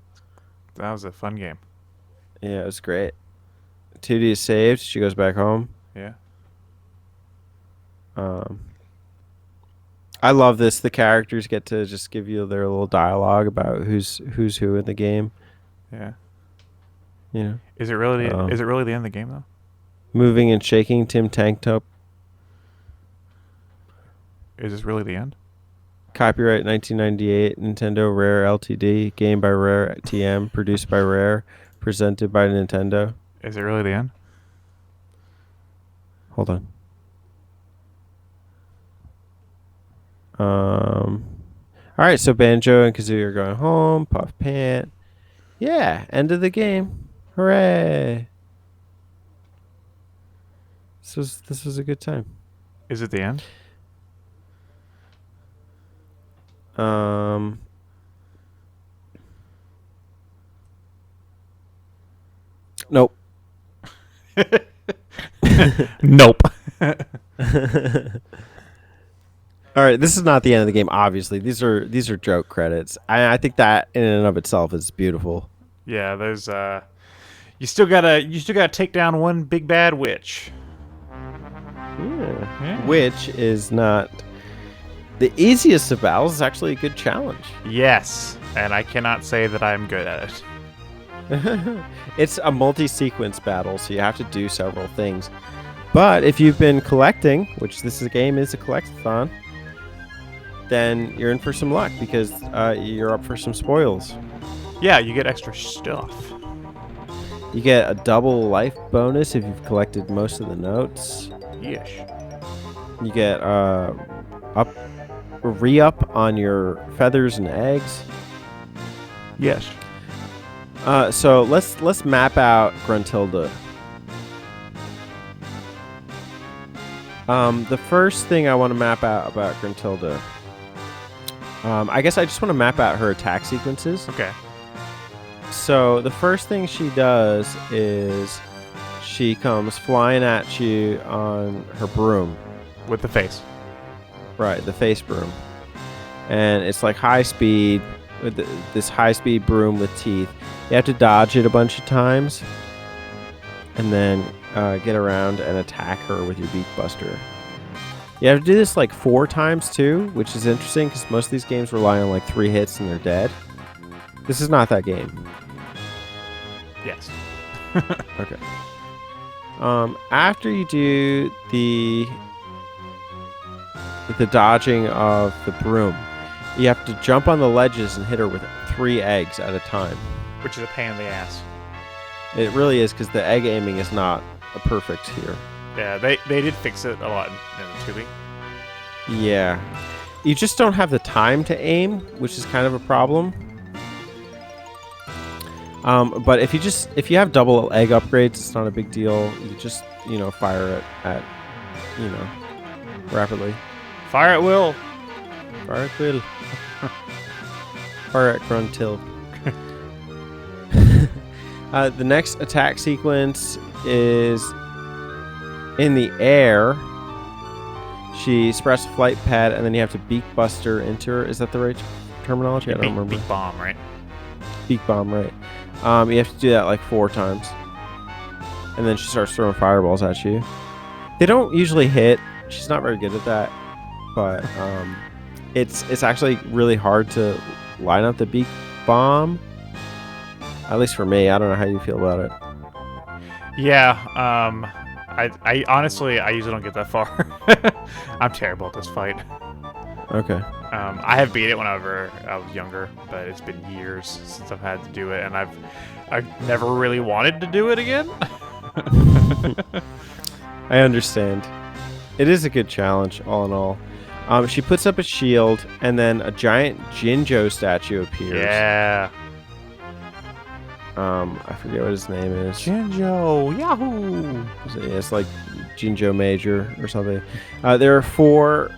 Speaker 1: That was a fun game.
Speaker 2: Yeah, it was great. 2D is saved. She goes back home.
Speaker 1: Yeah.
Speaker 2: I love this. The characters get to just give you their little dialogue about who's who in the game.
Speaker 1: Yeah.
Speaker 2: You know.
Speaker 1: Is it really the end of the game though?
Speaker 2: Moving and shaking Tim Tank Top.
Speaker 1: Is this really the end?
Speaker 2: Copyright 1998, Nintendo Rare Ltd. Game by Rare TM, produced by Rare, presented by Nintendo.
Speaker 1: Is it really the end?
Speaker 2: Hold on. All right, so Banjo and Kazooie are going home. Puff Pant. Yeah, end of the game. Hooray! This was a good time.
Speaker 1: Is it the end?
Speaker 2: Nope.
Speaker 1: Nope.
Speaker 2: All right, this is not the end of the game. Obviously, these are joke credits. I think that in and of itself is beautiful.
Speaker 1: Yeah, there's you still gotta take down one big bad witch.
Speaker 2: Yeah. Which is not the easiest of battles. It's actually a good challenge.
Speaker 1: Yes, and I cannot say that I'm good at it.
Speaker 2: It's a multi-sequence battle, so you have to do several things. But if you've been collecting, which game is a collectathon, then you're in for some luck because you're up for some spoils.
Speaker 1: Yeah, you get extra stuff.
Speaker 2: You get a double life bonus if you've collected most of the notes.
Speaker 1: Yes.
Speaker 2: You get re-up on your feathers and eggs.
Speaker 1: Yes.
Speaker 2: So let's map out Gruntilda. The first thing I want to map out about Gruntilda, I guess I just want to map out her attack sequences.
Speaker 1: Okay.
Speaker 2: So the first thing she does is she comes flying at you on her broom.
Speaker 1: With the face.
Speaker 2: Right, the face broom. And it's like high speed, with this high speed broom with teeth. You have to dodge it a bunch of times. and then get around and attack her with your Beak Buster. You have to do this like 4 times too, which is interesting because most of these games rely on like 3 hits and they're dead. This is not that game.
Speaker 1: Yes.
Speaker 2: Okay. After you do the dodging of the broom, you have to jump on the ledges and hit her with 3 eggs at a time.
Speaker 1: Which is a pain in the ass.
Speaker 2: It really is, because the egg aiming is not perfect here.
Speaker 1: Yeah, they did fix it a lot in the 2B.
Speaker 2: Yeah. You just don't have the time to aim, which is kind of a problem. But if you have double egg upgrades, it's not a big deal. You just, fire it at rapidly.
Speaker 1: Fire at will.
Speaker 2: Fire at will. Fire at Gruntil. The next attack sequence is in the air. She spreads a flight pad, and then you have to Beak Buster into her. Is that the right terminology? I don't remember.
Speaker 1: Beak Bomb, right?
Speaker 2: Beak Bomb, right. You have to do that like 4 times. And then she starts throwing fireballs at you. They don't usually hit. She's not very good at that. But it's actually really hard to line up the Beak Bomb. At least for me. I don't know how you feel about it.
Speaker 1: Yeah, I honestly, I usually don't get that far. I'm terrible at this fight.
Speaker 2: Okay.
Speaker 1: I have beat it whenever I was younger, but it's been years since I've had to do it, and I've never really wanted to do it again.
Speaker 2: I understand. It is a good challenge, all in all. She puts up a shield, and then a giant Jinjo statue appears.
Speaker 1: Yeah.
Speaker 2: I forget what his name is.
Speaker 1: Jinjo, yahoo!
Speaker 2: It's like Jinjo Major or something. There are 4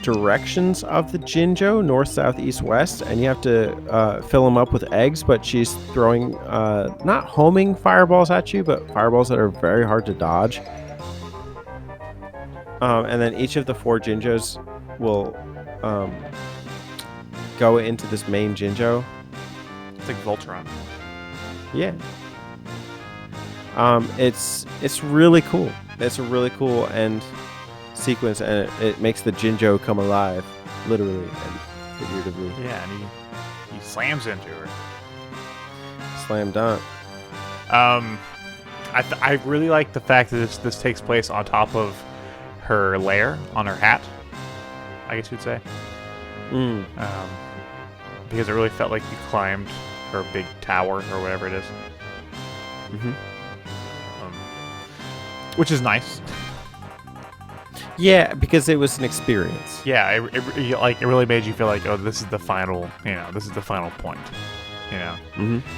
Speaker 2: directions of the Jinjo: north, south, east, west, and you have to fill them up with eggs. But she's throwing not homing fireballs at you, but fireballs that are very hard to dodge. And then each of the 4 Jinjos will go into this main Jinjo.
Speaker 1: It's like Voltron.
Speaker 2: Yeah. It's really cool. It's a really cool end sequence, and it makes the Jinjo come alive, literally and figuratively.
Speaker 1: Yeah, and he slams into her.
Speaker 2: Slam dunk.
Speaker 1: I really like the fact that this takes place on top of her lair, on her hat, I guess you'd say. Because it really felt like you climbed her big tower or whatever it is. Which is nice.
Speaker 2: Yeah, because it was an experience.
Speaker 1: Yeah, it really made you feel like, oh, this is the final, this is the final point.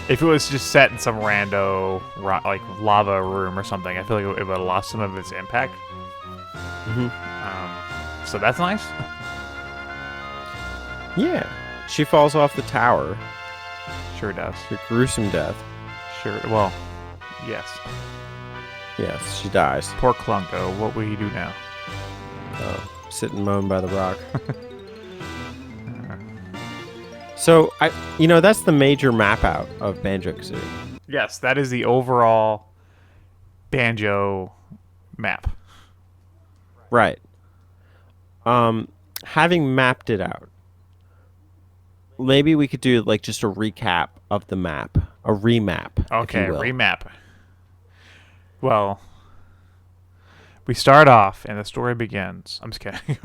Speaker 1: If it was just set in some rando like lava room or something, I feel like it would have lost some of its impact. So that's nice.
Speaker 2: Yeah, she falls off the tower.
Speaker 1: Sure does.
Speaker 2: It's a gruesome death.
Speaker 1: Sure. Well, yes.
Speaker 2: Yes, she dies.
Speaker 1: Poor Clanker. What will he do now?
Speaker 2: Sit and moan by the rock. So, that's the major map out of Banjo-Kazooie.
Speaker 1: Yes, that is the overall Banjo map.
Speaker 2: Right. Having mapped it out, maybe we could do like just a recap of the map, a remap.
Speaker 1: Okay, remap. Well, we start off and the story begins. I'm just kidding.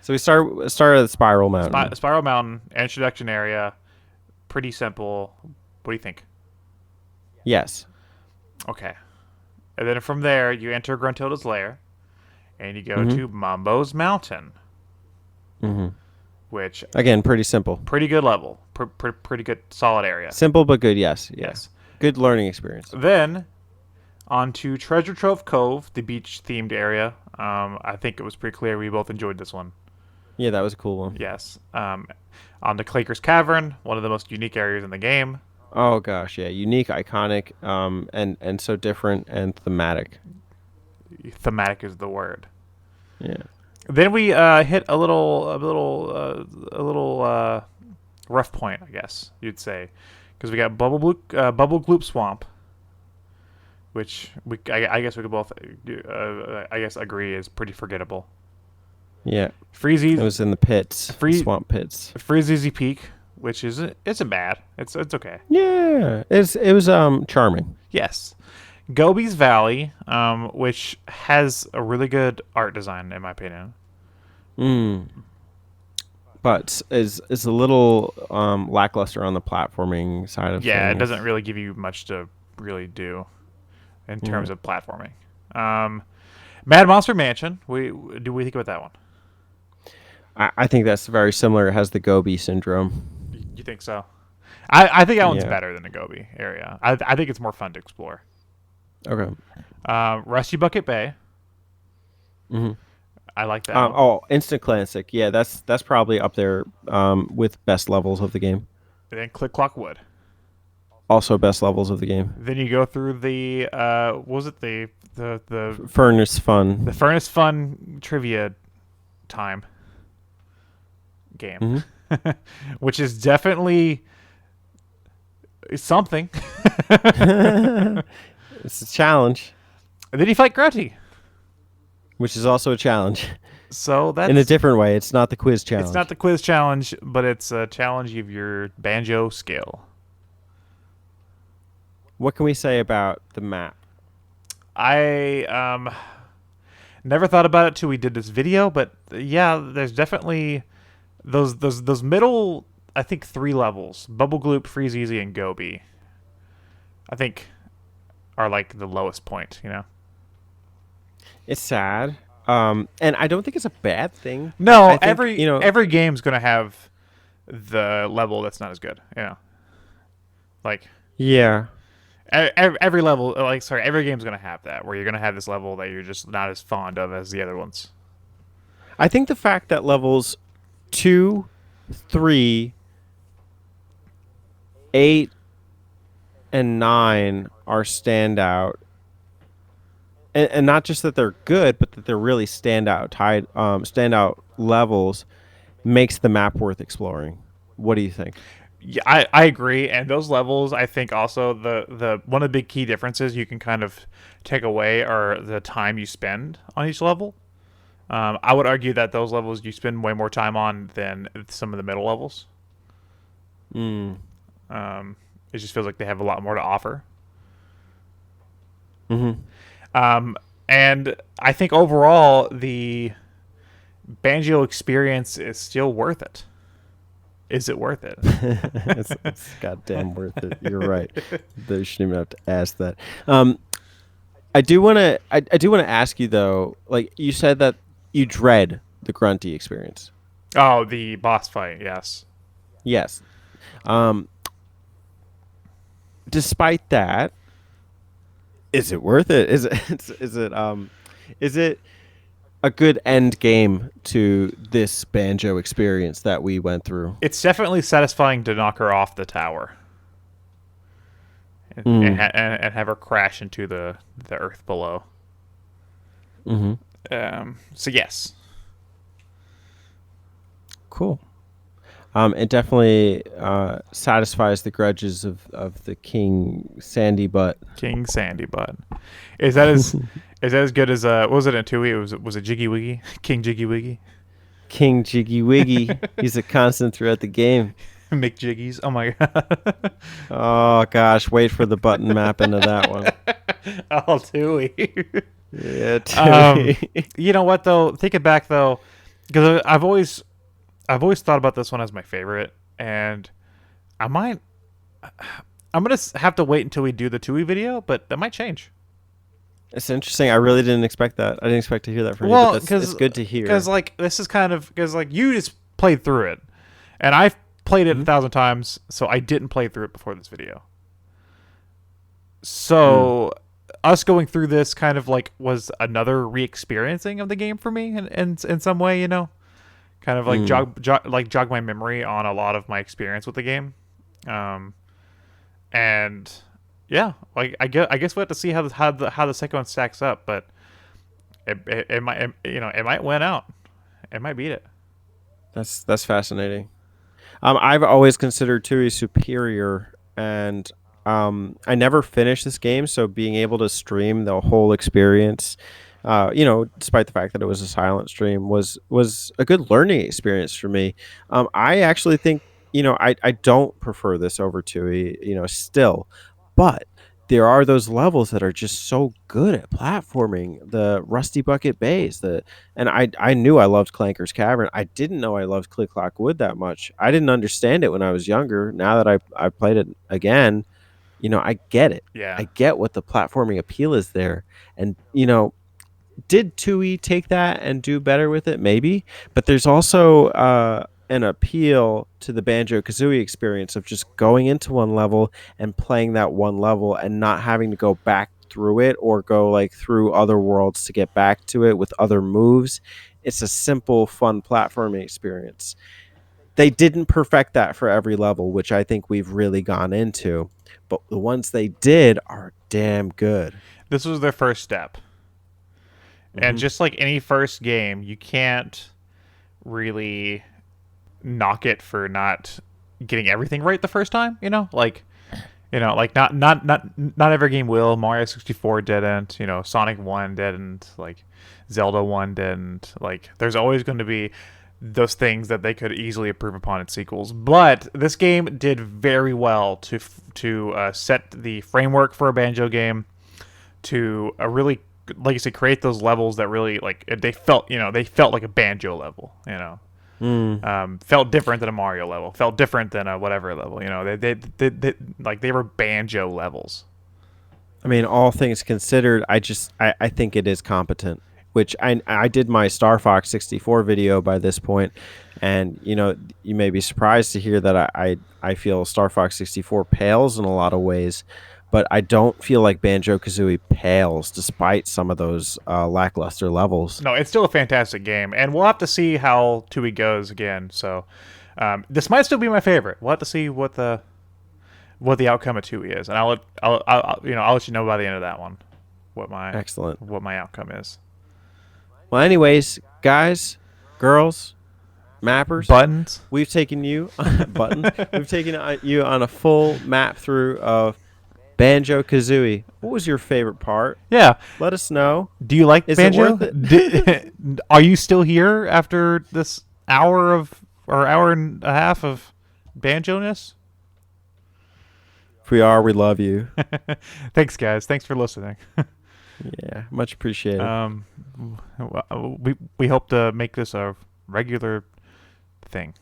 Speaker 2: So we start at the Spiral Mountain.
Speaker 1: Spiral Mountain, introduction area, pretty simple. What do you think?
Speaker 2: Yes.
Speaker 1: Okay. And then from there, you enter Gruntilda's lair, and you go to Mumbo's Mountain. Which,
Speaker 2: again, pretty simple.
Speaker 1: Pretty good level. Pretty good, solid area.
Speaker 2: Simple but good, yes. Good learning experience.
Speaker 1: Then, on to Treasure Trove Cove, the beach-themed area. I think it was pretty clear we both enjoyed this one.
Speaker 2: Yeah, that was a cool one.
Speaker 1: Yes. On to Clanker's Cavern, one of the most unique areas in the game.
Speaker 2: Oh, gosh, yeah. Unique, iconic, and so different and thematic.
Speaker 1: Thematic is the word.
Speaker 2: Yeah.
Speaker 1: Then we hit a little rough point, I guess you'd say, because we got Bubblegloop Swamp, which I guess we could both I guess agree is pretty forgettable.
Speaker 2: Yeah.
Speaker 1: Freezeezy.
Speaker 2: It was in the pits, swamp pits.
Speaker 1: Freezeezy Peak, which isn't bad. It's okay.
Speaker 2: Yeah, it was charming.
Speaker 1: Yes. Gobi's Valley, which has a really good art design in my opinion.
Speaker 2: But is a little lackluster on the platforming side of things.
Speaker 1: Yeah, it doesn't really give you much to really do in terms of platforming. Mad Monster Mansion. We think about that one?
Speaker 2: I think that's very similar. It has the Gobi syndrome.
Speaker 1: You think so? I think that one's better than the Gobi area. I think it's more fun to explore.
Speaker 2: Okay.
Speaker 1: Rusty Bucket Bay.
Speaker 2: Mm-hmm.
Speaker 1: I like that one.
Speaker 2: Oh, instant classic. Yeah, that's probably up there with best levels of the game.
Speaker 1: And then Click Clock Wood.
Speaker 2: Also best levels of the game.
Speaker 1: Then you go through the what was it, the
Speaker 2: Furnace Fun.
Speaker 1: The Furnace Fun trivia time game. Mm-hmm. Which is definitely something.
Speaker 2: It's a challenge.
Speaker 1: And then you fight Grunty,
Speaker 2: which is also a challenge.
Speaker 1: So that's
Speaker 2: in a different way. It's not the quiz challenge.
Speaker 1: It's not the quiz challenge, but it's a challenge of your banjo skill.
Speaker 2: What can we say about the map?
Speaker 1: I never thought about it till we did this video, but yeah, there's definitely those middle, I think 3 levels, Bubblegloop, Freezeezy, and Gobi, I think are like the lowest point, you know?
Speaker 2: It's sad. And I don't think it's a bad thing.
Speaker 1: No,
Speaker 2: I think,
Speaker 1: every game's going to have the level that's not as good, you know? Like,
Speaker 2: yeah.
Speaker 1: Every level, every game's going to have that, where you're going to have this level that you're just not as fond of as the other ones.
Speaker 2: I think the fact that levels 2, 3, 8, and 9 are standout, and not just that they're good, but that they're really standout levels, makes the map worth exploring. What do you think?
Speaker 1: Yeah, I agree, and those levels, I think also the one of the big key differences you can kind of take away are the time you spend on each level. I would argue that those levels you spend way more time on than some of the middle levels. It just feels like they have a lot more to offer.
Speaker 2: Mm-hmm.
Speaker 1: And I think overall the Banjo experience is still worth it. Is it worth it?
Speaker 2: It's goddamn worth it. You're right. They shouldn't even have to ask that. I do want to ask you though. Like you said that you dread the Grunty experience.
Speaker 1: Oh, the boss fight. Yes.
Speaker 2: Yes. Despite that, is it worth it? Is it a good end game to this Banjo experience that we went through?
Speaker 1: It's definitely satisfying to knock her off the tower and have her crash into the earth below.
Speaker 2: Mm-hmm.
Speaker 1: So yes.
Speaker 2: Cool. It definitely satisfies the grudges of the King Sandy Butt.
Speaker 1: King Sandy Butt. Is that as good as what was it in Tui? Was it Jiggy Wiggy? King Jiggy Wiggy?
Speaker 2: King Jiggy Wiggy. He's a constant throughout the game.
Speaker 1: Mick Jiggies. Oh my god.
Speaker 2: Oh gosh, wait for the button map into that one.
Speaker 1: Oh, Tui.
Speaker 2: Yeah, Tui.
Speaker 1: You know what though? Think it back though, because I've always thought about this one as my favorite, and I'm gonna have to wait until we do the Tui video, but that might change.
Speaker 2: It's interesting. I really didn't expect that. I didn't expect to hear that from you. But it's good to hear.
Speaker 1: Because this is kind of you just played through it, and I've played it 1,000 times, so I didn't play through it before this video. So us going through this kind of was another re-experiencing of the game for me in some way, you know. Kind of jog my memory on a lot of my experience with the game, and yeah, I guess we have to see how the second one stacks up, but it might it might win out, it might beat it.
Speaker 2: That's fascinating. I've always considered Tui superior, and I never finished this game, so being able to stream the whole experience, despite the fact that it was a silent stream, was a good learning experience for me. I actually think, I don't prefer this over Tui, still, but there are those levels that are just so good at platforming. The Rusty Bucket Bays, and I knew I loved Clanker's Cavern. I didn't know I loved Click Clock Wood that much. I didn't understand it when I was younger. Now that I played it again, I get it.
Speaker 1: Yeah.
Speaker 2: I get what the platforming appeal is there. And, did Tui take that and do better with it? Maybe. But there's also an appeal to the Banjo-Kazooie experience of just going into one level and playing that one level and not having to go back through it or go like through other worlds to get back to it with other moves. It's a simple, fun platforming experience. They didn't perfect that for every level, which I think we've really gone into. But the ones they did are damn good.
Speaker 1: This was their first step. And just like any first game, you can't really knock it for not getting everything right the first time, like not every game will. Mario 64 didn't, Sonic 1 didn't, like Zelda 1 didn't. Like there's always going to be those things that they could easily improve upon in sequels. But this game did very well to set the framework for a Banjo game, to really, like you said, create those levels that really, like, they felt like a Banjo level, felt different than a Mario level, felt different than a whatever level, they were Banjo levels.
Speaker 2: I mean, all things considered, I think it is competent, which I did my Star Fox 64 video by this point, and you may be surprised to hear that I feel Star Fox 64 pales in a lot of ways. But I don't feel like Banjo-Kazooie pales, despite some of those lackluster levels.
Speaker 1: No, it's still a fantastic game, and we'll have to see how Tui goes again. So, this might still be my favorite. We'll have to see what the outcome of Tui is, and I'll let you know by the end of that one what my outcome is.
Speaker 2: Well, anyways, guys, girls, mappers,
Speaker 1: buttons,
Speaker 2: we've taken you We've taken you on a full map through of Banjo-Kazooie. What was your favorite part?
Speaker 1: Yeah.
Speaker 2: Let us know.
Speaker 1: Do you like Banjo?
Speaker 2: It worth it?
Speaker 1: Are you still here after this hour and a half of Banjo-ness?
Speaker 2: If we are, we love you.
Speaker 1: Thanks, guys. Thanks for listening.
Speaker 2: Yeah, much appreciated.
Speaker 1: We hope to make this a regular thing.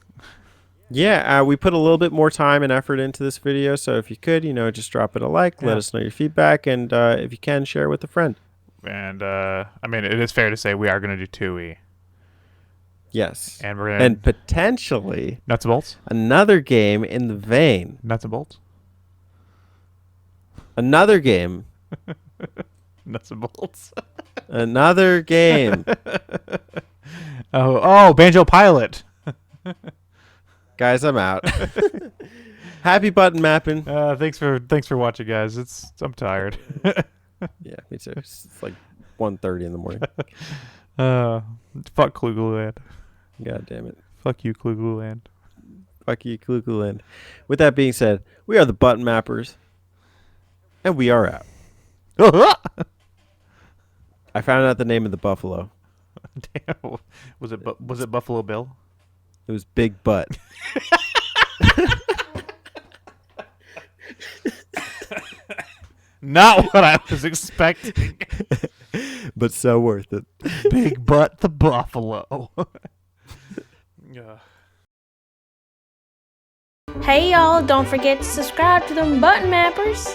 Speaker 2: Yeah, we put a little bit more time and effort into this video, so if you could, just drop it a like, let us know your feedback, and if you can, share with a friend.
Speaker 1: And, I mean, it is fair to say we are going to do Tui.
Speaker 2: Yes.
Speaker 1: And we're going to...
Speaker 2: And potentially...
Speaker 1: Nuts and bolts?
Speaker 2: Another game in the vein.
Speaker 1: Nuts and bolts?
Speaker 2: Another game.
Speaker 1: Nuts and bolts.
Speaker 2: Another game.
Speaker 1: Oh, Banjo Pilot.
Speaker 2: Guys, I'm out. Happy button mapping.
Speaker 1: Thanks for watching, guys. I'm tired.
Speaker 2: Yeah, me too. It's like 1:30 in the morning.
Speaker 1: Fuck Klugeland.
Speaker 2: God damn it.
Speaker 1: Fuck you, Klugeland.
Speaker 2: Fuck you, Klugeland. With that being said, we are the button mappers, and we are out. I found out the name of the buffalo.
Speaker 1: Damn. Was it Buffalo Bill?
Speaker 2: It was Big Butt.
Speaker 1: Not what I was expecting.
Speaker 2: But so worth it.
Speaker 1: Big Butt the Buffalo.
Speaker 3: Hey y'all, don't forget to subscribe to them button mappers.